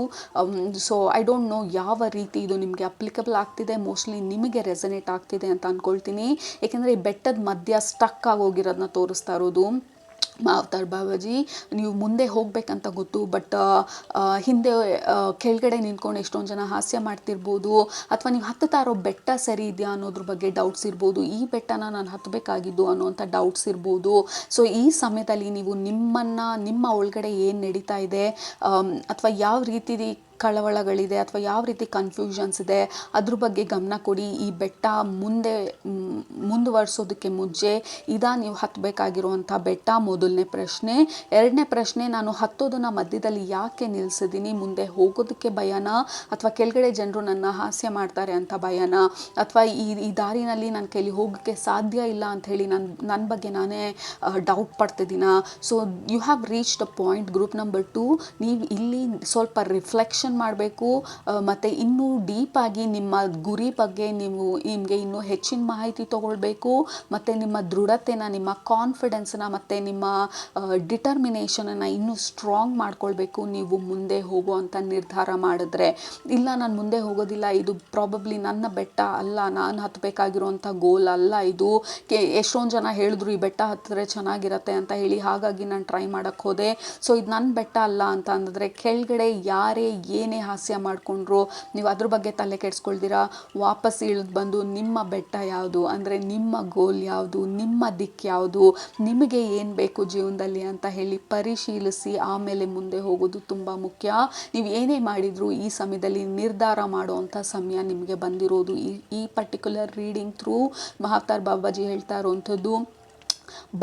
ಸೊ ಐ ಡೋಂಟ್ ನೋ ಯಾವ ರೀತಿ ಇದು ನಿಮಗೆ ಅಪ್ಲಿಕಬಲ್ ಆಗ್ತಿದೆ. ಮೋಸ್ಟ್ಲಿ ನಿಮಗೆ ರೆಸನೇಟ್ ಆಗ್ತಿದೆ ಅಂತ ಅಂದ್ಕೊಳ್ತೀನಿ. ಏಕೆಂದರೆ ಈ ಬೆಟ್ಟದ ಮಧ್ಯ ಸ್ಟಕ್ ಆಗೋಗಿರೋದನ್ನ ತೋರಿಸ್ತಾ ಇರೋದು. ಮಾವತಾರ್ ಬಾಬಾಜಿ ನೀವು ಮುಂದೆ ಹೋಗಬೇಕಂತ ಗೊತ್ತು, ಬಟ್ ಹಿಂದೆ ಕೆಳಗಡೆ ನಿಂತ್ಕೊಂಡು ಎಷ್ಟೊಂದು ಜನ ಹಾಸ್ಯ ಮಾಡ್ತಿರ್ಬೋದು, ಅಥವಾ ನೀವು ಹತ್ತುತ್ತಾ ಇರೋ ಬೆಟ್ಟ ಸರಿ ಇದೆಯಾ ಅನ್ನೋದ್ರ ಬಗ್ಗೆ ಡೌಟ್ಸ್ ಇರ್ಬೋದು, ಈ ಬೆಟ್ಟನ ನಾನು ಹತ್ತಬೇಕಾಗಿದ್ದು ಅನ್ನೋವಂಥ ಡೌಟ್ಸ್ ಇರ್ಬೋದು. ಸೊ ಈ ಸಮಯದಲ್ಲಿ ನೀವು ನಿಮ್ಮ ಒಳಗಡೆ ಏನು ನಡೀತಾ ಇದೆ, ಅಥವಾ ಯಾವ ರೀತಿ ಕಳವಳಗಳಿದೆ ಅಥವಾ ಯಾವ ರೀತಿ ಕನ್ಫ್ಯೂಷನ್ಸ್ ಇದೆ ಅದ್ರ ಬಗ್ಗೆ ಗಮನ ಕೊಡಿ. ಈ ಬೆಟ್ಟ ಮುಂದುವರಿಸೋದಕ್ಕೆ ಮುಂಚೆ ನೀವು ಹತ್ತಬೇಕಾಗಿರುವಂಥ ಬೆಟ್ಟ ಮೊದಲನೇ ಪ್ರಶ್ನೆ. ಎರಡನೇ ಪ್ರಶ್ನೆ, ನಾನು ಹತ್ತೋದನ್ನ ಮಧ್ಯದಲ್ಲಿ ಯಾಕೆ ನಿಲ್ಲಿಸಿದ್ದೀನಿ? ಮುಂದೆ ಹೋಗೋದಕ್ಕೆ ಭಯನಾ, ಅಥವಾ ಕೆಳಗಡೆ ಜನರು ನನ್ನ ಹಾಸ್ಯ ಮಾಡ್ತಾರೆ ಅಂತ ಭಯನಾ, ಅಥವಾ ಈ ದಾರಿನಲ್ಲಿ ನನ್ನ ಕೈಲಿ ಹೋಗೋಕ್ಕೆ ಸಾಧ್ಯ ಇಲ್ಲ ಅಂಥೇಳಿ ನನ್ನ ಬಗ್ಗೆ ನಾನೇ ಡೌಟ್ ಪಡ್ತಿದ್ದೀನ? So you have reached a point. Group number 2, ನೀವು ಇಲ್ಲಿ ಸ್ವಲ್ಪ ರಿಫ್ಲೆಕ್ಷನ್ ಮಾಡಬೇಕು, ಮತ್ತು ಇನ್ನೂ ಡೀಪಾಗಿ ನಿಮ್ಮ ಗುರಿ ಬಗ್ಗೆ ನಿಮಗೆ ಇನ್ನೂ ಹೆಚ್ಚಿನ ಮಾಹಿತಿ ತಗೊಳ್ಬೇಕು, ಮತ್ತು ನಿಮ್ಮ ದೃಢತೆನ, ನಿಮ್ಮ ಕಾನ್ಫಿಡೆನ್ಸ್ನ ಮತ್ತು ನಿಮ್ಮ ಡಿಟರ್ಮಿನೇಷನನ್ನು ಇನ್ನೂ ಸ್ಟ್ರಾಂಗ್ ಮಾಡ್ಕೊಳ್ಬೇಕು ನೀವು ಮುಂದೆ ಹೋಗುವಂಥ ನಿರ್ಧಾರ ಮಾಡಿದ್ರೆ. ಇಲ್ಲ, ನಾನು ಮುಂದೆ ಹೋಗೋದಿಲ್ಲ, ಇದು ಪ್ರಾಬಬ್ಲಿ ನನ್ನ ಬೆಟ್ಟ ಅಲ್ಲ, ನಾನು ಹತ್ತಬೇಕಾಗಿರುವಂಥ ಗೋಲ್ ಅಲ್ಲ ಇದು. ಎಷ್ಟೊಂದು ಜನ ಹೇಳಿದ್ರು ಈ ಬೆಟ್ಟ ಹತ್ತಿದ್ರೆ ಚೆನ್ನಾಗಿರತ್ತೆ ಅಂತ ಹೇಳಿ, ಹಾಗಾಗಿ ನಾನು ಟ್ರೈ ಮಾಡೋಕ್ಕೆ ಹೋದೆ. ಸೊ ಇದು ನನ್ನ ಬೆಟ್ಟ ಅಲ್ಲ ಅಂತ ಅಂದಿದ್ರೆ, ಕೆಳಗಡೆ ಯಾರೇ ಏನೇ ಹಾಸ್ಯ ಮಾಡಿಕೊಂಡ್ರು ನೀವು ಅದ್ರ ಬಗ್ಗೆ ತಲೆ ಕೆಡಿಸ್ಕೊಳ್ತೀರಾ, ವಾಪಸ್ ಇಳಿದು ಬಂದು ನಿಮ್ಮ ಬೆಟ್ಟ ಯಾವುದು, ಅಂದರೆ ನಿಮ್ಮ ಗೋಲ್ ಯಾವುದು, ನಿಮ್ಮ ದಿಕ್ಕು ಯಾವುದು, ನಿಮಗೆ ಏನು ಬೇಕು ಜೀವನದಲ್ಲಿ ಅಂತ ಹೇಳಿ ಪರಿಶೀಲಿಸಿ ಆಮೇಲೆ ಮುಂದೆ ಹೋಗೋದು ತುಂಬ ಮುಖ್ಯ. ನೀವು ಏನೇ ಮಾಡಿದರೂ ಈ ಸಮಯದಲ್ಲಿ ನಿರ್ಧಾರ ಮಾಡುವಂಥ ಸಮಯ ನಿಮಗೆ ಬಂದಿರೋದು. ಈ ಪರ್ಟಿಕ್ಯುಲರ್ ರೀಡಿಂಗ್ ಥ್ರೂ ಮಾವತಾರ್ ಬಾಬಾಜಿ ಹೇಳ್ತಾ ಇರೋವಂಥದ್ದು,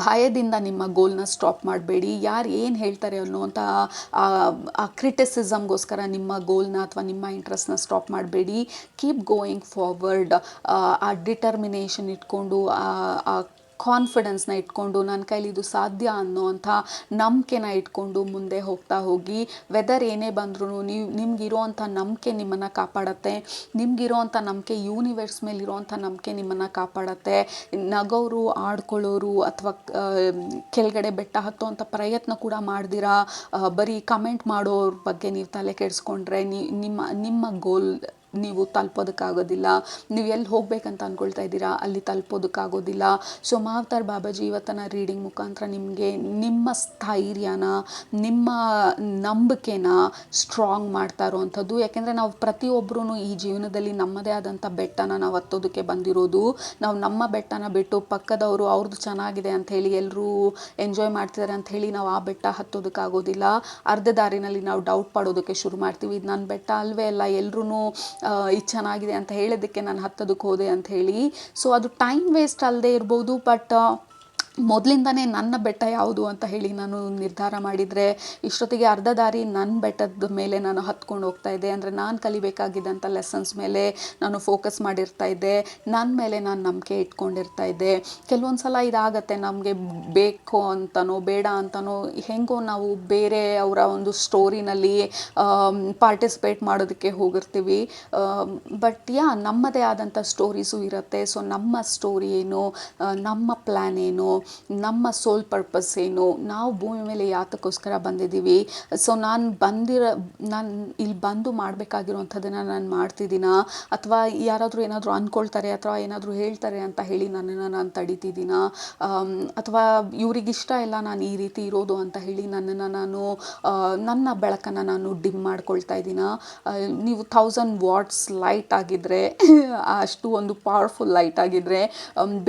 ಭಯದಿಂದ ನಿಮ್ಮ ಗೋಲ್ನ ಸ್ಟಾಪ್ ಮಾಡಬೇಡಿ. ಯಾರು ಏನು ಹೇಳ್ತಾರೆ ಅನ್ನೋವಂಥ ಆ ಕ್ರಿಟಿಸಿಸಮ್ಗೋಸ್ಕರ ನಿಮ್ಮ ಗೋಲ್ನ ಅಥವಾ ನಿಮ್ಮ ಇಂಟ್ರೆಸ್ಟ್ನ ಸ್ಟಾಪ್ ಮಾಡಬೇಡಿ. Keep going forward. ಆ ಡಿಟರ್ಮಿನೇಷನ್ ಇಟ್ಕೊಂಡು, ಆ ಕಾನ್ಫಿಡೆನ್ಸ್ನ ಇಟ್ಕೊಂಡು, ನನ್ನ ಕೈಲಿ ಇದು ಸಾಧ್ಯ ಅನ್ನೋವಂಥ ನಂಬಿಕೆನ ಇಟ್ಕೊಂಡು ಮುಂದೆ ಹೋಗ್ತಾ ಹೋಗಿ. ವೆದರ್ ಏನೇ ಬಂದ್ರೂ ನಿಮ್ಗಿರೋವಂಥ ನಂಬಿಕೆ ನಿಮ್ಮನ್ನು ಕಾಪಾಡತ್ತೆ. ನಿಮ್ಗಿರೋವಂಥ ನಂಬಿಕೆ, ಯೂನಿವರ್ಸ್ ಮೇಲಿರೋವಂಥ ನಂಬಿಕೆ ನಿಮ್ಮನ್ನು ಕಾಪಾಡತ್ತೆ. ನಗೋರು, ಆಡ್ಕೊಳ್ಳೋರು, ಅಥವಾ ಕೆಳಗಡೆ ಬೆಟ್ಟ ಹತ್ತುವಂಥ ಪ್ರಯತ್ನ ಕೂಡ ಮಾಡ್ದಿರಾ ಬರೀ ಕಮೆಂಟ್ ಮಾಡೋರ ಬಗ್ಗೆ ನೀವು ತಲೆ ಕೆಡಿಸ್ಕೊಂಡ್ರೆ ನಿಮ್ಮ ಗೋಲ್ ನೀವು ತಲುಪೋದಕ್ಕಾಗೋದಿಲ್ಲ. ನೀವು ಎಲ್ಲಿ ಹೋಗ್ಬೇಕಂತ ಅಂದ್ಕೊಳ್ತಾ ಇದ್ದೀರಾ ಅಲ್ಲಿ ತಲುಪೋದಕ್ಕಾಗೋದಿಲ್ಲ. ಸೊ ಮಾವತಾರ್ ಬಾಬಾಜಿ ಇವತ್ತಿನ ರೀಡಿಂಗ್ ಮುಖಾಂತರ ನಿಮಗೆ ನಿಮ್ಮ ಸ್ಥೈರ್ಯನ, ನಿಮ್ಮ ನಂಬಿಕೆನ ಸ್ಟ್ರಾಂಗ್ ಮಾಡ್ತಾ ಇರೋವಂಥದ್ದು. ಯಾಕೆಂದರೆ ನಾವು ಪ್ರತಿಯೊಬ್ಬರೂ ಈ ಜೀವನದಲ್ಲಿ ನಮ್ಮದೇ ಆದಂಥ ಬೆಟ್ಟನ ನಾವು ಹತ್ತೋದಕ್ಕೆ ಬಂದಿರೋದು. ನಾವು ನಮ್ಮ ಬೆಟ್ಟನ ಬಿಟ್ಟು ಪಕ್ಕದವರು ಅವ್ರದ್ದು ಚೆನ್ನಾಗಿದೆ ಅಂಥೇಳಿ, ಎಲ್ಲರೂ ಎಂಜಾಯ್ ಮಾಡ್ತಿದ್ದಾರೆ ಅಂಥೇಳಿ ನಾವು ಆ ಬೆಟ್ಟ ಹತ್ತೋದಕ್ಕಾಗೋದಿಲ್ಲ. ಅರ್ಧ ದಾರಿನಲ್ಲಿ ನಾವು ಡೌಟ್ ಪಡೋದಕ್ಕೆ ಶುರು ಮಾಡ್ತೀವಿ, ಇದು ನನ್ನ ಬೆಟ್ಟ ಅಲ್ವೇ ಅಲ್ಲ, ಎಲ್ಲರೂ ಇದು ಚೆನ್ನಾಗಿದೆ ಅಂತ ಹೇಳೋದಕ್ಕೆ ನಾನು ಹತ್ತೋದಕ್ಕೆ ಹೋದೆ ಅಂತ ಹೇಳಿ. ಸೊ ಅದು ಟೈಮ್ ವೇಸ್ಟ್ ಅಲ್ಲದೆ ಇರ್ಬೋದು, ಬಟ್ ಮೊದಲಿಂದನೇ ನನ್ನ ಬೆಟ್ಟ ಯಾವುದು ಅಂತ ಹೇಳಿ ನಾನು ನಿರ್ಧಾರ ಮಾಡಿದರೆ ಇಷ್ಟೊತ್ತಿಗೆ ಅರ್ಧ ದಾರಿ ನನ್ನ ಬೆಟ್ಟದ ಮೇಲೆ ನಾನು ಹತ್ಕೊಂಡು ಹೋಗ್ತಾ ಇದ್ದೆ. ಅಂದರೆ ನಾನು ಕಲಿಬೇಕಾಗಿದ್ದಂಥ ಲೆಸನ್ಸ್ ಮೇಲೆ ನಾನು ಫೋಕಸ್ ಮಾಡಿರ್ತಾ ಇದ್ದೆ, ನನ್ನ ಮೇಲೆ ನಾನು ನಂಬಿಕೆ ಇಟ್ಕೊಂಡಿರ್ತಾ ಇದ್ದೆ. ಕೆಲವೊಂದು ಸಲ ಇದಾಗತ್ತೆ, ನಮಗೆ ಬೇಕು ಅಂತನೋ ಬೇಡ ಅಂತನೋ ಹೆಂಗೋ ನಾವು ಬೇರೆ ಅವರ ಒಂದು ಸ್ಟೋರಿನಲ್ಲಿ ಪಾರ್ಟಿಸಿಪೇಟ್ ಮಾಡೋದಕ್ಕೆ ಹೋಗಿರ್ತೀವಿ. ಬಟ್ ನಮ್ಮದೇ ಆದಂಥ ಸ್ಟೋರೀಸು ಇರುತ್ತೆ. ಸೊ ನಮ್ಮ ಸ್ಟೋರಿ ಏನು, ನಮ್ಮ ಪ್ಲ್ಯಾನ್ ಏನು, ನಮ್ಮ ಸೋಲ್ ಪರ್ಪಸ್ ಏನು, ನಾವು ಭೂಮಿ ಮೇಲೆ ಯಾತಕ್ಕೋಸ್ಕರ ಬಂದಿದ್ದೀವಿ. ಸೊ ನಾನು ಇಲ್ಲಿ ಬಂದು ಮಾಡಬೇಕಾಗಿರುವಂಥದ್ದನ್ನು ನಾನು ಮಾಡ್ತಿದ್ದೀನ, ಅಥವಾ ಯಾರಾದರೂ ಏನಾದರೂ ಅಂದ್ಕೊಳ್ತಾರೆ ಅಥವಾ ಏನಾದರೂ ಹೇಳ್ತಾರೆ ಅಂತ ಹೇಳಿ ನನ್ನನ್ನು ನಾನು ತಡಿತಿದ್ದೀನ, ಅಥವಾ ಇವರಿಗಿಷ್ಟ ಇಲ್ಲ ನಾನು ಈ ರೀತಿ ಇರೋದು ಅಂತ ಹೇಳಿ ನನ್ನ ಬೆಳಕನ್ನು ನಾನು ಡಿಮ್ ಮಾಡ್ಕೊಳ್ತಾ ಇದ್ದೀನ. ನೀವು 1000 ವಾಟ್ಸ್ ಲೈಟ್ ಆಗಿದ್ದರೆ, ಅಷ್ಟು ಒಂದು ಪವರ್ಫುಲ್ ಲೈಟ್ ಆಗಿದ್ದರೆ,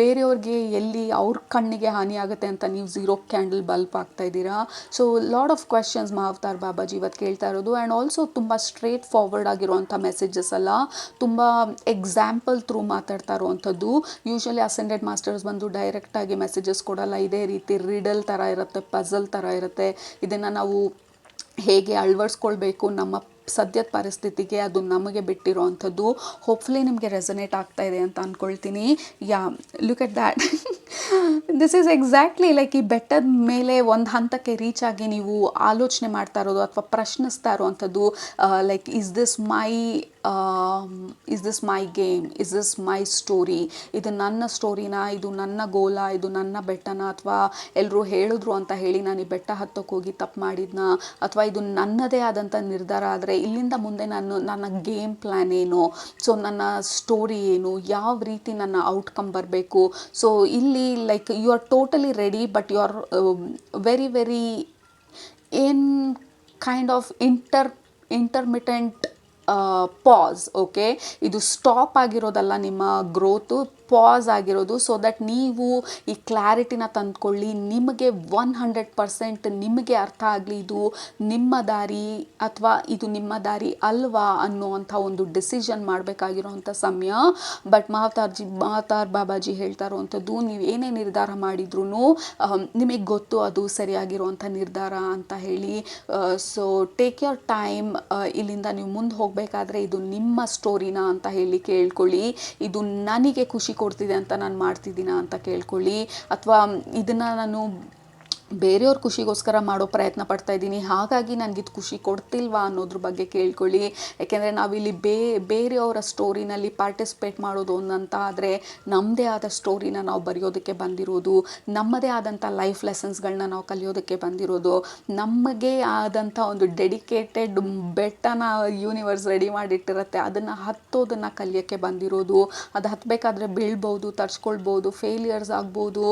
ಬೇರೆಯವ್ರಿಗೆ ಎಲ್ಲಿ ಅವ್ರ ಕಣ್ಣಿಗೆ ಹಾನಿ ಆಗುತ್ತೆ ಅಂತ ನೀವು 0 ಕ್ಯಾಂಡಲ್ ಬಲ್ಪ್ ಆಗ್ತಾ ಇದ್ದೀರಾ. So lot of questions Mahavatar Babaji ಇವತ್ತು ಕೇಳ್ತಾ ಇರೋದು. ಆ್ಯಂಡ್ ಆಲ್ಸೋ ತುಂಬ ಸ್ಟ್ರೇಟ್ ಫಾರ್ವರ್ಡ್ ಆಗಿರುವಂಥ ಮೆಸೇಜಸ್ ಅಲ್ಲ, ತುಂಬ ಎಕ್ಸಾಂಪಲ್ ಥ್ರೂ ಮಾತಾಡ್ತಾ ಇರುವಂಥದ್ದು. ಯೂಶ್ವಲಿ ಅಸೆಂಡೆಡ್ ಮಾಸ್ಟರ್ಸ್ ಬಂದು ಡೈರೆಕ್ಟಾಗಿ ಮೆಸೇಜಸ್ ಕೊಡಲ್ಲ, ಇದೇ ರೀತಿ ರಿಡಲ್ ಥರ ಇರುತ್ತೆ, ಪಝಲ್ ಥರ ಇರುತ್ತೆ. ಇದನ್ನು ನಾವು ಹೇಗೆ ಅಳವಡಿಸ್ಕೊಳ್ಬೇಕು ನಮ್ಮ ಸದ್ಯದ ಪರಿಸ್ಥಿತಿಗೆ, ಅದು ನಮಗೆ ಬಿಟ್ಟಿರೋ ಅಂಥದ್ದು. ಹೋಪ್ಫುಲಿ ನಿಮಗೆ ರೆಸನೇಟ್ ಆಗ್ತಾ ಇದೆ ಅಂತ ಅಂದ್ಕೊಳ್ತೀನಿ. Look at that. This is exactly like ಈ ಬೆಟ್ಟದ ಮೇಲೆ ಒಂದು ಹಂತಕ್ಕೆ ರೀಚ್ ಆಗಿ ನೀವು ಆಲೋಚನೆ ಮಾಡ್ತಾ ಇರೋದು ಅಥವಾ ಪ್ರಶ್ನಿಸ್ತಾ ಇರೋವಂಥದ್ದು, like is this my game, is this my story, ಇದು ನನ್ನ ಸ್ಟೋರಿನಾ, ಇದು ನನ್ನ ಗೋಲಾ, ಇದು ನನ್ನ ಬೆಟ್ಟನ, ಅಥವಾ ಎಲ್ಲರೂ ಹೇಳಿದ್ರು ಅಂತ ಹೇಳಿ ನಾನು ಈ ಬೆಟ್ಟ ಹತ್ತೋಕೆ ಹೋಗಿ ತಪ್ಪು ಮಾಡಿದ್ನ, ಅಥವಾ ಇದು ನನ್ನದೇ ಆದಂಥ ನಿರ್ಧಾರ ಆದರೆ ಇಲ್ಲಿಂದ ಮುಂದೆ ನನ್ನ ಗೇಮ್ ಪ್ಲ್ಯಾನ್ ಏನು, ಸೊ ನನ್ನ ಸ್ಟೋರಿ ಏನು, ಯಾವ ರೀತಿ ನನ್ನ ಔಟ್ಕಮ್ ಬರಬೇಕು. ಸೊ ಇಲ್ಲಿ feel like you are totally ready but you are very very in kind of intermittent pause. Okay, ಇದು ಸ್ಟಾಪ್ ಆಗಿರೋದಲ್ಲ ನಿಮ್ಮ ಗ್ರೋತು, ಪಾಸ್ ಆಗಿರೋದು. ಸೊ ದಟ್ ನೀವು ಈ ಕ್ಲಾರಿಟಿನ ತಂದ್ಕೊಳ್ಳಿ, ನಿಮಗೆ 100% ನಿಮಗೆ ಅರ್ಥ ಆಗಲಿ ಇದು ನಿಮ್ಮ ದಾರಿ ಅಥವಾ ಇದು ನಿಮ್ಮ ದಾರಿ ಅಲ್ವಾ ಅನ್ನುವಂಥ ಒಂದು ಡಿಸಿಷನ್ ಮಾಡಬೇಕಾಗಿರೋವಂಥ ಸಮಯ. ಬಟ್ ಮಹಾವತಾರ್ ಬಾಬಾಜಿ ಹೇಳ್ತಾ ಇರುವಂಥದ್ದು, ನೀವು ಏನೇ ನಿರ್ಧಾರ ಮಾಡಿದ್ರೂ ನಿಮಗೆ ಗೊತ್ತು ಅದು ಸರಿಯಾಗಿರುವಂಥ ನಿರ್ಧಾರ ಅಂತ ಹೇಳಿ. So take your time. ಇಲ್ಲಿಂದ ನೀವು ಮುಂದೆ ಹೋಗಬೇಕಾದ್ರೆ ಇದು ನಿಮ್ಮ ಸ್ಟೋರಿನ ಅಂತ ಹೇಳಿ ಕೇಳ್ಕೊಳ್ಳಿ. ಇದು ನನಗೆ ಖುಷಿ ಕೊಡ್ತಿದೆ ಅಂತ ನಾನು ಮಾಡ್ತಿದ್ದೀನ ಅಂತ ಕೇಳ್ಕೊಳ್ಳಿ, ಅಥವಾ ಇದನ್ನು ನಾನು ಬೇರೆಯವ್ರ ಖುಷಿಗೋಸ್ಕರ ಮಾಡೋ ಪ್ರಯತ್ನ ಪಡ್ತಾ ಇದ್ದೀನಿ ಹಾಗಾಗಿ ನನಗಿದು ಖುಷಿ ಕೊಡ್ತಿಲ್ವಾ ಅನ್ನೋದ್ರ ಬಗ್ಗೆ ಕೇಳ್ಕೊಳ್ಳಿ. ಯಾಕೆಂದರೆ ನಾವಿಲ್ಲಿ ಬೇರೆಯವರ ಸ್ಟೋರಿನಲ್ಲಿ ಪಾರ್ಟಿಸಿಪೇಟ್ ಮಾಡೋದು ಅಂತ ಆದರೆ ನಮ್ಮದೇ ಆದ ಸ್ಟೋರಿನ ನಾವು ಬರೆಯೋದಕ್ಕೆ ಬಂದಿರೋದು, ನಮ್ಮದೇ ಆದಂಥ ಲೈಫ್ ಲೆಸನ್ಸ್ಗಳನ್ನ ನಾವು ಕಲಿಯೋದಕ್ಕೆ ಬಂದಿರೋದು, ನಮಗೆ ಆದಂಥ ಒಂದು ಡೆಡಿಕೇಟೆಡ್ ಬೆಟ್ಟನ ಯೂನಿವರ್ಸ್ ರೆಡಿ ಮಾಡಿಟ್ಟಿರುತ್ತೆ, ಅದನ್ನು ಹತ್ತೋದನ್ನು ಕಲಿಯೋಕ್ಕೆ ಬಂದಿರೋದು. ಅದು ಹತ್ತಬೇಕಾದ್ರೆ ಬೀಳ್ಬೋದು, ತರ್ಸ್ಕೊಳ್ಬೋದು, ಫೇಲಿಯರ್ಸ್ ಆಗ್ಬೋದು,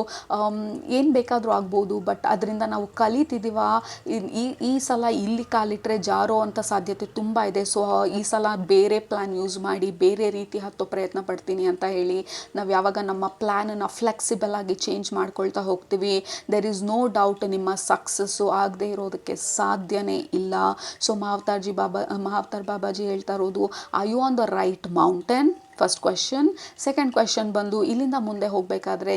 ಏನು ಬೇಕಾದರೂ ಆಗ್ಬೋದು. ಬಟ್ ಅದರಿಂದ ನಾವು ಕಲಿತಿದ್ದೀವ, ಈ ಸಲ ಇಲ್ಲಿ ಕಾಲಿಟ್ಟರೆ ಜಾರೋ ಅಂಥ ಸಾಧ್ಯತೆ ತುಂಬ ಇದೆ. ಸೊ ಈ ಸಲ ಬೇರೆ ಪ್ಲ್ಯಾನ್ ಯೂಸ್ ಮಾಡಿ ಬೇರೆ ರೀತಿ ಹತ್ತೋ ಪ್ರಯತ್ನ ಪಡ್ತೀನಿ ಅಂತ ಹೇಳಿ ನಾವು ಯಾವಾಗ ನಮ್ಮ ಪ್ಲ್ಯಾನನ್ನು ಫ್ಲೆಕ್ಸಿಬಲ್ ಆಗಿ ಚೇಂಜ್ ಮಾಡ್ಕೊಳ್ತಾ ಹೋಗ್ತೀವಿ, ದೆರ್ ಈಸ್ ನೋ ಡೌಟ್ ನಿಮ್ಮ ಸಕ್ಸಸ್ಸು ಆಗದೆ ಇರೋದಕ್ಕೆ ಸಾಧ್ಯನೇ ಇಲ್ಲ. ಸೊ ಮಹಾವತಾರ್ ಬಾಬಾಜಿ ಹೇಳ್ತಾ ಇರೋದು, are you on the right mountain? First question. Second question ಬಂದು, ಇಲ್ಲಿಂದ ಮುಂದೆ ಹೋಗಬೇಕಾದ್ರೆ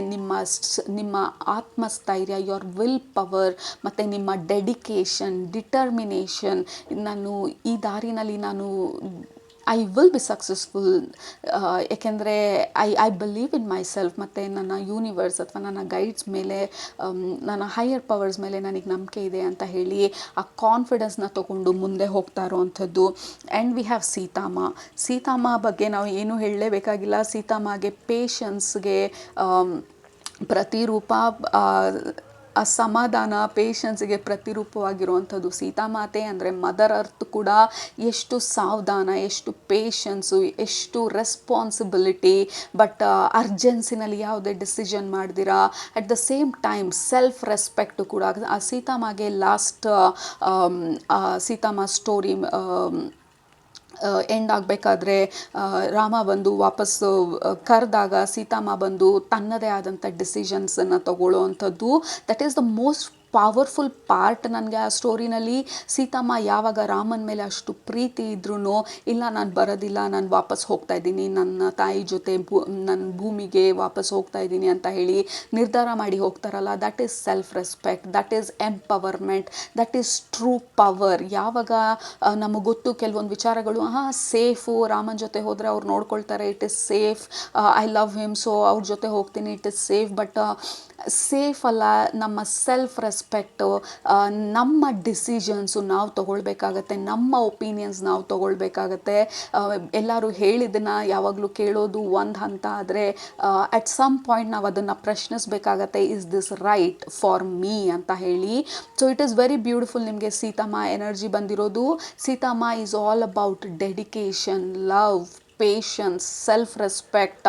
ನಿಮ್ಮ ಆತ್ಮಸ್ಥೈರ್ಯ, ಯೋರ್ ವಿಲ್ ಪವರ್ ಮತ್ತು ನಿಮ್ಮ ಡೆಡಿಕೇಶನ್, ಡಿಟರ್ಮಿನೇಷನ್, ನಾನು ಈ ದಾರಿನಲ್ಲಿ ಐ ವಿಲ್ ಬಿ ಸಕ್ಸಸ್ಫುಲ್, ಏಕೆಂದರೆ I believe in my self, ಮತ್ತು ನನ್ನ ಯೂನಿವರ್ಸ್ ಅಥವಾ ನನ್ನ ಗೈಡ್ಸ್ ಮೇಲೆ, ನನ್ನ ಹೈಯರ್ ಪವರ್ಸ್ ಮೇಲೆ ನನಗೆ ನಂಬಿಕೆ ಇದೆ ಅಂತ ಹೇಳಿ ಆ ಕಾನ್ಫಿಡೆನ್ಸ್ನ ತೊಗೊಂಡು ಮುಂದೆ ಹೋಗ್ತಾ ಇರೋವಂಥದ್ದು. ಆ್ಯಂಡ್ ವಿ ಹ್ಯಾವ್ ಸೀತಾಮ್ಮ ಬಗ್ಗೆ ನಾವು ಏನೂ ಹೇಳಲೇಬೇಕಾಗಿಲ್ಲ. ಸೀತಾಮ್ಮಗೆ ಪೇಷನ್ಸ್ಗೆ ಪ್ರತಿರೂಪ, ಆ ಸಮಾಧಾನ, ಪೇಷನ್ಸ್ಗೆ ಪ್ರತಿರೂಪವಾಗಿರುವಂಥದ್ದು ಸೀತಾಮಾತೆ. ಅಂದರೆ ಮದರ್ ಅರ್ತ್ ಕೂಡ ಎಷ್ಟು ಸಾವಧಾನ, ಎಷ್ಟು ಪೇಷನ್ಸು, ಎಷ್ಟು ರೆಸ್ಪಾನ್ಸಿಬಿಲಿಟಿ, ಬಟ್ ಅರ್ಜೆನ್ಸಿನಲ್ಲಿ ಯಾವುದೇ ಡಿಸಿಷನ್ ಮಾಡ್ದಿರಾ, at the same time self respect ಕೂಡ. ಆ ಸೀತಾಮಗೆ ಲಾಸ್ಟ್ ಸೀತಾಮ ಸ್ಟೋರಿ ಎಂಡ್ ಆಗಬೇಕಾದ್ರೆ ರಾಮ ಬಂದು ವಾಪಸ್ಸು ಕರೆದಾಗ ಸೀತಾಮ್ಮ ಬಂದು ತನ್ನದೇ ಆದಂಥ ಡಿಸಿಷನ್ಸನ್ನು ತಗೊಳ್ಳೋ ಅಂಥದ್ದು, that is the most powerful part ನನಗೆ ಆ ಸ್ಟೋರಿನಲ್ಲಿ. ಸೀತಾಮ್ಮ ಯಾವಾಗ ರಾಮನ ಮೇಲೆ ಅಷ್ಟು ಪ್ರೀತಿ ಇದ್ರೂ, ಇಲ್ಲ ನಾನು ಬರೋದಿಲ್ಲ, ನಾನು ವಾಪಸ್ ಹೋಗ್ತಾ ಇದ್ದೀನಿ, ನನ್ನ ತಾಯಿ ಜೊತೆ ನನ್ನ ಭೂಮಿಗೆ ವಾಪಸ್ ಹೋಗ್ತಾ ಇದ್ದೀನಿ ಅಂತ ಹೇಳಿ ನಿರ್ಧಾರ ಮಾಡಿ ಹೋಗ್ತಾರಲ್ಲ, that is self respect, that is empowerment, that is true power. ಯಾವಾಗ ನಮಗೆ ಗೊತ್ತು ಕೆಲವೊಂದು ವಿಚಾರಗಳು ಸೇಫು, ರಾಮನ ಜೊತೆ ಹೋದರೆ ಅವ್ರು ನೋಡ್ಕೊಳ್ತಾರೆ, it is safe, I love him, so ಅವ್ರ ಜೊತೆ ಹೋಗ್ತೀನಿ, it is safe. But safe ಅಲ್ಲ, ನಮ್ಮ ಸೆಲ್ಫ್ ರೆಸ್ಪೆಕ್ಟು, ನಮ್ಮ ಡಿಸಿಷನ್ಸು ನಾವು ತೊಗೊಳ್ಬೇಕಾಗತ್ತೆ, ನಮ್ಮ ಒಪಿನಿಯನ್ಸ್ ನಾವು ತೊಗೊಳ್ಬೇಕಾಗತ್ತೆ. ಎಲ್ಲರೂ ಹೇಳಿದ್ದನ್ನು ಯಾವಾಗಲೂ ಕೇಳೋದು ಒಂದು ಹಂತ ಆದರೆ ಅಟ್ ಸಮ್ ಪಾಯಿಂಟ್ ನಾವು ಅದನ್ನು ಪ್ರಶ್ನಿಸಬೇಕಾಗತ್ತೆ, is this right for me ಅಂತ ಹೇಳಿ. So it is very beautiful. ನಿಮಗೆ ಸೀತಾಮ್ಮ ಎನರ್ಜಿ ಬಂದಿರೋದು. Seetamma is all about dedication, love, patience, self respect,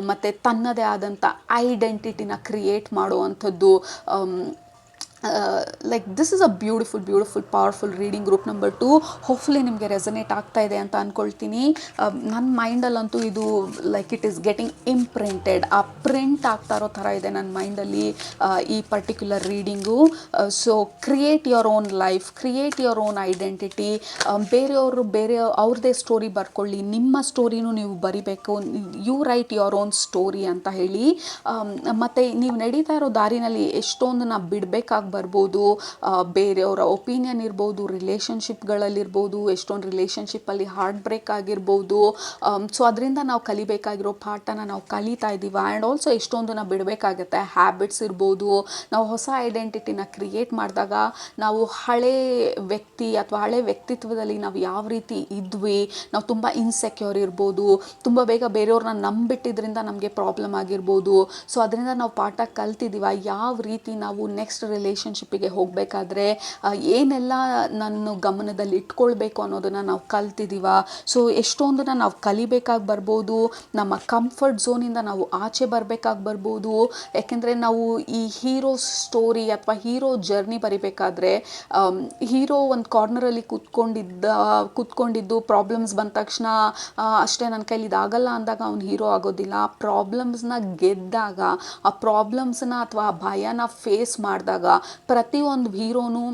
ಮತ್ತು ತನ್ನದೇ ಆದಂಥ ಐಡೆಂಟಿಟಿನ ಕ್ರಿಯೇಟ್ ಮಾಡುವಂಥದ್ದು. Like this is a beautiful powerful reading. Group number 2 hopefully ನಿಮಗೆ ರೆಸನೇಟ್ ಆಗ್ತಾ ಇದೆ ಅಂತ ಅಂದ್ಕೊಳ್ತೀನಿ. ನನ್ನ ಮೈಂಡಲ್ಲಂತೂ ಇದು like it is getting imprinted, ಆ ಪ್ರಿಂಟ್ ಆಗ್ತಾ ಇರೋ ಥರ ಇದೆ ನನ್ನ ಮೈಂಡಲ್ಲಿ ಈ particular reading. So create your own life, create your own identity. ಬೇರೆ ಅವ್ರದ್ದೇ ಸ್ಟೋರಿ ಬರ್ಕೊಳ್ಳಿ, ನಿಮ್ಮ ಸ್ಟೋರಿನೂ ನೀವು ಬರಿಬೇಕು, you write your own story ಅಂತ ಹೇಳಿ. ಮತ್ತು ನೀವು ನಡೀತಾ ಇರೋ ದಾರಿನಲ್ಲಿ ಎಷ್ಟೊಂದನ್ನ ಬಿಡಬೇಕಾಗಿ ಬರ್ಬೋದು, ಬೇರೆಯವರ ಒಪಿನಿಯನ್ ಇರ್ಬೋದು, ರಿಲೇಷನ್ಶಿಪ್ಗಳಲ್ಲಿರ್ಬೋದು, ಎಷ್ಟೊಂದು ರಿಲೇಷನ್ಶಿಪ್ಪಲ್ಲಿ ಹಾರ್ಟ್ ಬ್ರೇಕ್ ಆಗಿರ್ಬೋದು. ಸೊ ಅದರಿಂದ ನಾವು ಕಲಿಬೇಕಾಗಿರೋ ಪಾಠನ ನಾವು ಕಲಿತಾ ಇದ್ದೀವಿ. ಆ್ಯಂಡ್ ಆಲ್ಸೋ ಎಷ್ಟೊಂದನ್ನು ಬಿಡಬೇಕಾಗತ್ತೆ, ಹ್ಯಾಬಿಟ್ಸ್ ಇರ್ಬೋದು. ನಾವು ಹೊಸ ಐಡೆಂಟಿಟಿನ ಕ್ರಿಯೇಟ್ ಮಾಡಿದಾಗ ನಾವು ಹಳೆ ವ್ಯಕ್ತಿ ಅಥವಾ ಹಳೆ ವ್ಯಕ್ತಿತ್ವದಲ್ಲಿ ನಾವು ಯಾವ ರೀತಿ ಇದ್ವಿ, ನಾವು ತುಂಬ ಇನ್ಸೆಕ್ಯೂರ್ ಇರ್ಬೋದು, ತುಂಬ ಬೇಗ ಬೇರೆಯವ್ರನ್ನ ನಂಬಿಟ್ಟಿದ್ರಿಂದ ನಮಗೆ ಪ್ರಾಬ್ಲಮ್ ಆಗಿರ್ಬೋದು. ಸೊ ಅದರಿಂದ ನಾವು ಪಾಠ ಕಲ್ತಿದ್ದೀವ, ಯಾವ ರೀತಿ ನಾವು ನೆಕ್ಸ್ಟ್ ರಿಲೇಷನ್ಶಿಪ್ಪಲ್ಲಿ ರಿಲೇಷನ್ಶಿಪ್ಪಿಗೆ ಹೋಗಬೇಕಾದ್ರೆ ಏನೆಲ್ಲ ನಾನು ಗಮನದಲ್ಲಿ ಇಟ್ಕೊಳ್ಬೇಕು ಅನ್ನೋದನ್ನು ನಾವು ಕಲ್ತಿದ್ದೀವ. ಸೊ ಎಷ್ಟೊಂದನ್ನು ನಾವು ಕಲಿಬೇಕಾಗಿ ಬರ್ಬೋದು, ನಮ್ಮ ಕಂಫರ್ಟ್ ಝೋನಿಂದ ನಾವು ಆಚೆ ಬರಬೇಕಾಗಿ ಬರ್ಬೋದು. ಯಾಕೆಂದರೆ ನಾವು ಈ ಹೀರೋ ಸ್ಟೋರಿ ಅಥವಾ ಹೀರೋ ಜರ್ನಿ ಬರಿಬೇಕಾದ್ರೆ ಹೀರೋ ಒಂದು ಕಾರ್ನರಲ್ಲಿ ಕೂತ್ಕೊಂಡಿದ್ದು ಪ್ರಾಬ್ಲಮ್ಸ್ ಬಂದ ತಕ್ಷಣ ಅಷ್ಟೇ ನನ್ನ ಕೈಲಿ ಇದಾಗಲ್ಲ ಅಂದಾಗ ಅವ್ನು ಹೀರೋ ಆಗೋದಿಲ್ಲ. ಆ ಪ್ರಾಬ್ಲಮ್ಸ್ನ ಗೆದ್ದಾಗ, ಆ ಪ್ರಾಬ್ಲಮ್ಸ್ನ ಅಥವಾ ಆ ಭಯನ ಫೇಸ್ ಮಾಡಿದಾಗ ಪ್ರತಿಯೊಂದು ಹೀರೋನು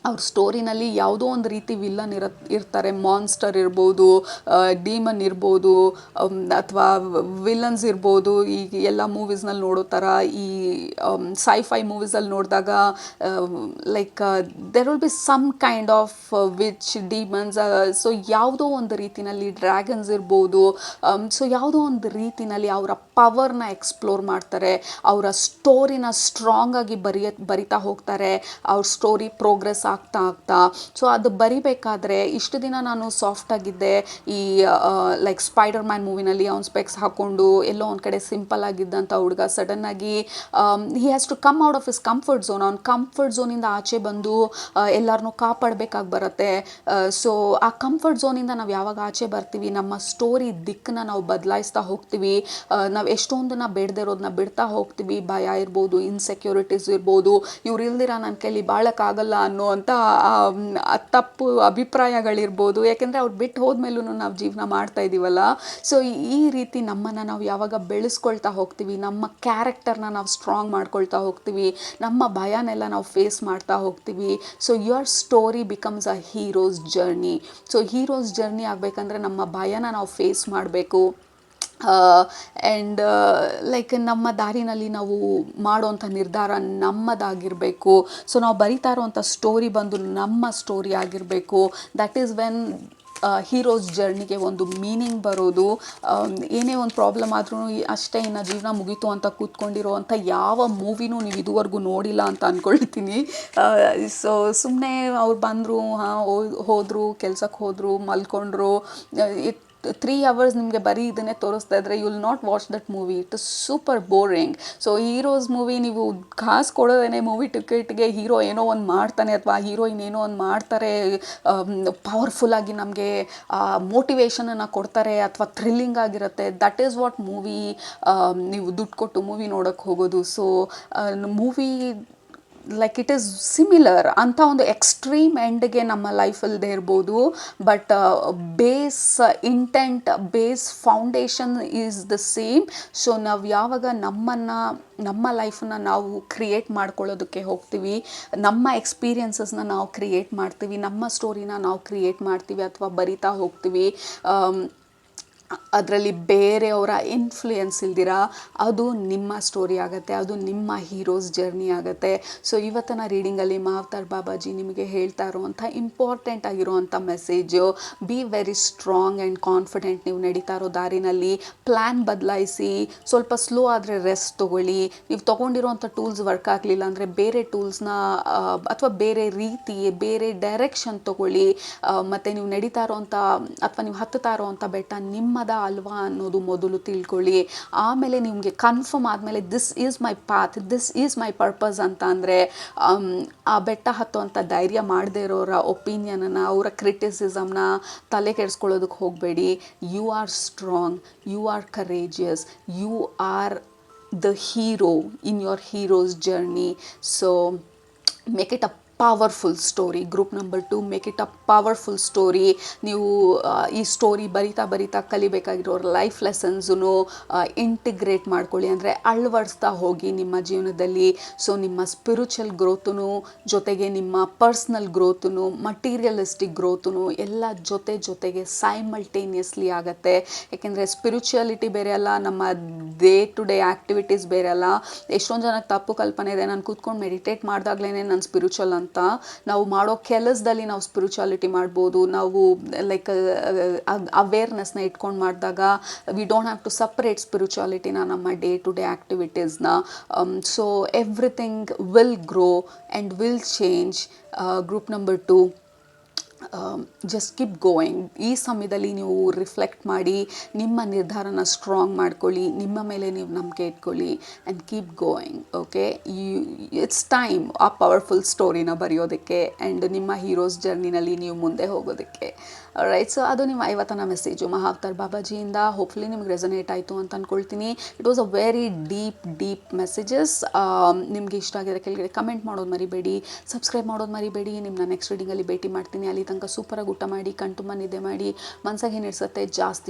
ಅವ್ರ ಸ್ಟೋರಿನಲ್ಲಿ ಯಾವುದೋ ಒಂದು ರೀತಿ ವಿಲ್ಲನ್ ಇರ್ತಾರೆ. ಮಾನ್ಸ್ಟರ್ ಇರ್ಬೋದು, ಡೀಮನ್ ಇರ್ಬೋದು, ಅಥವಾ ವಿಲನ್ಸ್ ಇರ್ಬೋದು. ಈಗ ಎಲ್ಲ ಮೂವೀಸ್ನಲ್ಲಿ ನೋಡೋ ಥರ ಈ ಸೈಫೈ ಮೂವೀಸಲ್ಲಿ ನೋಡಿದಾಗ like there will be some kind of witch demons. So ಯಾವುದೋ ಒಂದು ರೀತಿನಲ್ಲಿ ಡ್ರ್ಯಾಗನ್ಸ್ ಇರ್ಬೋದು. ಸೊ ಯಾವುದೋ ಒಂದು ರೀತಿನಲ್ಲಿ ಅವರ ಪವರ್ನ ಎಕ್ಸ್ಪ್ಲೋರ್ ಮಾಡ್ತಾರೆ, ಅವರ ಸ್ಟೋರಿನ ಸ್ಟ್ರಾಂಗಾಗಿ ಬರಿತಾ ಹೋಗ್ತಾರೆ, ಅವ್ರ ಸ್ಟೋರಿ ಪ್ರೋಗ್ರೆಸ್ ಆಗ್ತಾ. ಸೊ ಅದು ಬರಿಬೇಕಾದ್ರೆ ಇಷ್ಟು ದಿನ ನಾನು ಸಾಫ್ಟ್ ಆಗಿದ್ದೆ. ಈ ಲೈಕ್ ಸ್ಪೈಡರ್ ಮ್ಯಾನ್ ಮೂವಿನಲ್ಲಿ ಅವ್ನು ಸ್ಪೆಕ್ಸ್ ಹಾಕ್ಕೊಂಡು ಎಲ್ಲೋ ಒಂದು ಕಡೆ ಸಿಂಪಲ್ ಆಗಿದ್ದಂಥ ಹುಡುಗ ಸಡನ್ನಾಗಿ he has to come out of his comfort zone. ಅವ್ನು ಕಂಫರ್ಟ್ ಝೋನಿಂದ ಆಚೆ ಬಂದು ಎಲ್ಲರನ್ನೂ ಕಾಪಾಡಬೇಕಾಗಿ ಬರುತ್ತೆ. ಸೊ ಆ ಕಂಫರ್ಟ್ ಝೋನಿಂದ ನಾವು ಯಾವಾಗ ಆಚೆ ಬರ್ತೀವಿ, ನಮ್ಮ ಸ್ಟೋರಿ ದಿಕ್ಕನ್ನ ನಾವು ಬದಲಾಯಿಸ್ತಾ ಹೋಗ್ತೀವಿ. ನಾವು ಎಷ್ಟೊಂದನ್ನು ಬೇಡದೇ ಇರೋದನ್ನ ಬಿಡ್ತಾ ಹೋಗ್ತೀವಿ. ಭಯ ಇರ್ಬೋದು, ಇನ್ಸೆಕ್ಯೂರಿಟೀಸ್ ಇರ್ಬೋದು, ಇವ್ರು ಇಲ್ದಿರ ನನ್ನ ಕೈಲಿ ಬಾಳಕ್ಕಾಗಲ್ಲ ಅನ್ನೋ ಅಂತ ತಪ್ಪು ಅಭಿಪ್ರಾಯಗಳಿರ್ಬೋದು. ಯಾಕೆಂದರೆ ಅವ್ರು ಬಿಟ್ಟು ಹೋದ್ಮೇಲೂ ನಾವು ಜೀವನ ಮಾಡ್ತಾ ಇದ್ದೀವಲ್ಲ. ಸೊ ಈ ರೀತಿ ನಮ್ಮನ್ನು ನಾವು ಯಾವಾಗ ಬೆಳೆಸ್ಕೊಳ್ತಾ ಹೋಗ್ತೀವಿ, ನಮ್ಮ ಕ್ಯಾರೆಕ್ಟರ್ನ ನಾವು ಸ್ಟ್ರಾಂಗ್ ಮಾಡ್ಕೊಳ್ತಾ ಹೋಗ್ತೀವಿ, ನಮ್ಮ ಭಯನೆಲ್ಲ ನಾವು ಫೇಸ್ ಮಾಡ್ತಾ ಹೋಗ್ತೀವಿ. So your story becomes a heroes journey. So heroes journey ಆಗಬೇಕಂದ್ರೆ ನಮ್ಮ ಭಯನ ನಾವು ಫೇಸ್ ಮಾಡಬೇಕು. ಆ್ಯಂಡ್ ಲೈಕ್ ನಮ್ಮ ದಾರಿನಲ್ಲಿ ನಾವು ಮಾಡೋವಂಥ ನಿರ್ಧಾರ ನಮ್ಮದಾಗಿರಬೇಕು. ಸೊ ನಾವು ಬರಿತಾ ಇರೋವಂಥ ಸ್ಟೋರಿ ಬಂದು ನಮ್ಮ ಸ್ಟೋರಿ ಆಗಿರಬೇಕು. ದಟ್ ಈಸ್ ವೆನ್ ಹೀರೋಸ್ ಜರ್ನಿಗೆ ಒಂದು ಮೀನಿಂಗ್ ಬರೋದು. ಏನೇ ಒಂದು ಪ್ರಾಬ್ಲಮ್ ಆದ್ರೂ ಅಷ್ಟೇ ಇನ್ನು ಜೀವನ ಮುಗೀತು ಅಂತ ಕೂತ್ಕೊಂಡಿರೋವಂಥ ಯಾವ ಮೂವಿನೂ ನೀವು ಇದುವರೆಗೂ ನೋಡಿಲ್ಲ ಅಂತ ಅಂದ್ಕೊಳ್ತೀನಿ. ಸೊ ಸುಮ್ಮನೆ ಅವ್ರು ಬಂದರು, ಹೋದರು, ಕೆಲ್ಸಕ್ಕೆ ಹೋದರು, ಮಲ್ಕೊಂಡ್ರು, 3 hours ನಿಮಗೆ ಬರೀ ಇದನ್ನೇ ತೋರಿಸ್ತಾ ಇದ್ರೆ you will not watch that movie. It is super boring. So heroes movie ನೀವು ಕಾಸು ಕೊಡೋದೇನೆ ಮೂವಿ ಟಿಕೆಟ್ಗೆ ಹೀರೋ ಏನೋ ಒಂದು ಮಾಡ್ತಾನೆ ಅಥವಾ ಹೀರೋಯಿನ್ ಏನೋ ಒಂದು ಮಾಡ್ತಾರೆ, ಪವರ್ಫುಲ್ಲಾಗಿ ನಮಗೆ ಮೋಟಿವೇಶನನ್ನು ಕೊಡ್ತಾರೆ ಅಥವಾ ಥ್ರಿಲ್ಲಿಂಗ್ ಆಗಿರುತ್ತೆ. That is what movie. ನೀವು ದುಡ್ಡು ಕೊಟ್ಟು ಮೂವಿ ನೋಡೋಕ್ಕೆ ಹೋಗೋದು. So movie like it is similar ಅಂತ ಒಂದು ಎಕ್ಸ್ಟ್ರೀಮ್ ಎಂಡ್ಗೆ ನಮ್ಮ ಲೈಫಲ್ಲದೆ ಇರ್ಬೋದು. But base intent, base foundation is the same. So ನಾವು ಯಾವಾಗ ನಮ್ಮ ಲೈಫನ್ನ ನಾವು ಕ್ರಿಯೇಟ್ ಮಾಡ್ಕೊಳ್ಳೋದಕ್ಕೆ ಹೋಗ್ತೀವಿ, ನಮ್ಮ ಎಕ್ಸ್ಪೀರಿಯನ್ಸಸ್ನ ನಾವು ಕ್ರಿಯೇಟ್ ಮಾಡ್ತೀವಿ, ನಮ್ಮ ಸ್ಟೋರಿನ ನಾವು ಕ್ರಿಯೇಟ್ ಮಾಡ್ತೀವಿ ಅಥವಾ ಬರಿತಾ ಹೋಗ್ತೀವಿ, ಅದರಲ್ಲಿ ಬೇರೆಯವರ ಇನ್ಫ್ಲೂಯೆನ್ಸ್ ಇಲ್ದಿರ ಅದು ನಿಮ್ಮ ಸ್ಟೋರಿ ಆಗುತ್ತೆ, ಅದು ನಿಮ್ಮ ಹೀರೋಸ್ ಜರ್ನಿ ಆಗುತ್ತೆ. ಸೊ ಇವತ್ತಿನ ರೀಡಿಂಗಲ್ಲಿ ಮಾವತಾರ್ ಬಾಬಾಜಿ ನಿಮಗೆ ಹೇಳ್ತಾ ಇರುವಂಥ ಇಂಪಾರ್ಟೆಂಟ್ ಆಗಿರುವಂಥ message, be very strong and confident. ನೀವು ನಡೀತಾ ಇರೋ ದಾರಿನಲ್ಲಿ ಪ್ಲ್ಯಾನ್ ಬದಲಾಯಿಸಿ, ಸ್ವಲ್ಪ ಸ್ಲೋ ಆದರೆ ರೆಸ್ಟ್ ತೊಗೊಳ್ಳಿ. ನೀವು ತೊಗೊಂಡಿರೋವಂಥ ಟೂಲ್ಸ್ ವರ್ಕ್ ಆಗಲಿಲ್ಲ ಅಂದರೆ ಬೇರೆ ಟೂಲ್ಸ್ನ ಅಥವಾ ಬೇರೆ ರೀತಿ, ಬೇರೆ ಡೈರೆಕ್ಷನ್ ತೊಗೊಳ್ಳಿ. ಮತ್ತು ನೀವು ನಡೀತಾ ಇರೋವಂಥ ಅಥವಾ ನೀವು ಹತ್ತುತ್ತಾ ಇರೋವಂಥ ಬೆಟ್ಟ ನಿಮ್ಮದ ಅಲ್ವಾ ಅನ್ನೋದು ಮೊದಲು ತಿಳ್ಕೊಳ್ಳಿ. ಆಮೇಲೆ ನಿಮಗೆ ಕನ್ಫರ್ಮ್ ಆದಮೇಲೆ this is my path, this is my purpose ಅಂತ ಅಂದರೆ ಆ ಬೆಟ್ಟ ಹತ್ತುವಂಥ ಧೈರ್ಯ ಮಾಡದೇ ಇರೋರ ಒಪಿನಿಯನನ್ನು, ಅವರ ಕ್ರಿಟಿಸಿಸಮ್ನ ತಲೆ ಕೆಡಿಸ್ಕೊಳ್ಳೋದಕ್ಕೆ ಹೋಗಬೇಡಿ. You are strong, you are courageous, you are the hero in your hero's journey. So make it a powerful story. Group number 2, make it a powerful story. ನೀವು ಈ ಸ್ಟೋರಿ ಬರಿತಾ ಕಲಿಬೇಕಾಗಿರೋ ಲೈಫ್ ಲೆಸನ್ಸನ್ನು ಇಂಟಿಗ್ರೇಟ್ ಮಾಡ್ಕೊಳ್ಳಿ, ಅಂದರೆ ಅಳವಡಿಸ್ತಾ ಹೋಗಿ ನಿಮ್ಮ ಜೀವನದಲ್ಲಿ. ಸೊ ನಿಮ್ಮ ಸ್ಪಿರಿಚುವಲ್ ಗ್ರೋತನು ಜೊತೆಗೆ ನಿಮ್ಮ ಪರ್ಸ್ನಲ್ ಗ್ರೋತನು, ಮಟೀರಿಯಲಿಸ್ಟಿಕ್ ಗ್ರೋತನು ಎಲ್ಲ ಜೊತೆಗೆ ಸೈಮಲ್ಟೇನಿಯಸ್ಲಿ ಆಗುತ್ತೆ. ಯಾಕೆಂದರೆ ಸ್ಪಿರಿಚುಯಾಲಿಟಿ ಬೇರೆ ಅಲ್ಲ, ನಮ್ಮ ಡೇ ಟು ಡೇ ಆ್ಯಕ್ಟಿವಿಟೀಸ್ ಬೇರೆ ಅಲ್ಲ. ಎಷ್ಟೊಂದು ಜನಕ್ಕೆ ತಪ್ಪು ಕಲ್ಪನೆ ಇದೆ, ನಾನು ಕೂತ್ಕೊಂಡು ಮೆಡಿಟೇಟ್ ಮಾಡಿದಾಗ್ಲೇ ನಾನು ಸ್ಪಿರಿಚುವಲ್ ಅಂತ. ನಾವು ಮಾಡೋ ಕೆಲಸದಲ್ಲಿ ನಾವು ಸ್ಪಿರಿಚುಯಾಲಿಟಿ ಮಾಡ್ಬೋದು. ನಾವು ಲೈಕ್ ಅವೇರ್ನೆಸ್ನ ಇಟ್ಕೊಂಡು ಮಾಡಿದಾಗ we don't have to separate ಸ್ಪಿರಿಚುಯಾಲಿಟಿನ ನಮ್ಮ ಡೇ ಟು ಡೇ ಆ್ಯಕ್ಟಿವಿಟೀಸ್ನ. So everything will grow and will change. Group number 2, just keep going. ಈ ಸಮಯದಲ್ಲಿ ನೀವು ರಿಫ್ಲೆಕ್ಟ್ ಮಾಡಿ ನಿಮ್ಮ ನಿರ್ಧಾರನ ಸ್ಟ್ರಾಂಗ್ ಮಾಡ್ಕೊಳ್ಳಿ, ನಿಮ್ಮ ಮೇಲೆ ನೀವು ನಂಬಿಕೆ ಇಟ್ಕೊಳ್ಳಿ and keep going. Okay, it's time ಆ ಪವರ್ಫುಲ್ ಸ್ಟೋರಿನ ಬರೆಯೋದಕ್ಕೆ ಆ್ಯಂಡ್ ನಿಮ್ಮ ಹೀರೋಸ್ ಜರ್ನಿನಲ್ಲಿ ನೀವು ಮುಂದೆ ಹೋಗೋದಕ್ಕೆ. ರೈಟ್, ಸೊ ಅದು ನಿಮ್ಮ ಇವತ್ತಿನ ಮೆಸೇಜು ಮಹಾವತಾರ್ ಬಾಬಾಜಿಯಿಂದ. ಹೋಪ್ಫುಲಿ ನಿಮ್ಗೆ ರೆಸನೇಟ್ ಆಯಿತು ಅಂತ ಅಂದ್ಕೊಳ್ತೀನಿ. It was a very deep messages. ನಿಮಗೆ ಇಷ್ಟ ಆಗಿರೋ ಕೆಳಗಡೆ ಕಮೆಂಟ್ ಮಾಡೋದು ಮರಿಬೇಡಿ, ಸಬ್ಸ್ಕ್ರೈಬ್ ಮಾಡೋದು ಮರಿಬೇಡಿ. ನಿಮ್ಮನ್ನ ನೆಕ್ಸ್ಟ್ ರೀಡಿಂಗಲ್ಲಿ ಭೇಟಿ ಮಾಡ್ತೀನಿ. ಅಲ್ಲಿ ತನಕ ಸೂಪರಾಗಿ ಊಟ ಮಾಡಿ, ಕಣ್ತುಂಬ ನಿದ್ದೆ ಮಾಡಿ, ಮನಸ್ಸಾಗಿ ಏನಿಡ್ಸತ್ತೆ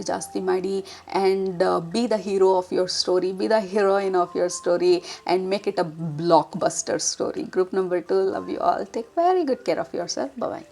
ಜಾಸ್ತಿ ಮಾಡಿ and be the hero of your story, be the heroine of your story and make it a blockbuster story. Group number 2, love you all. Take very good care of yourself. Bye.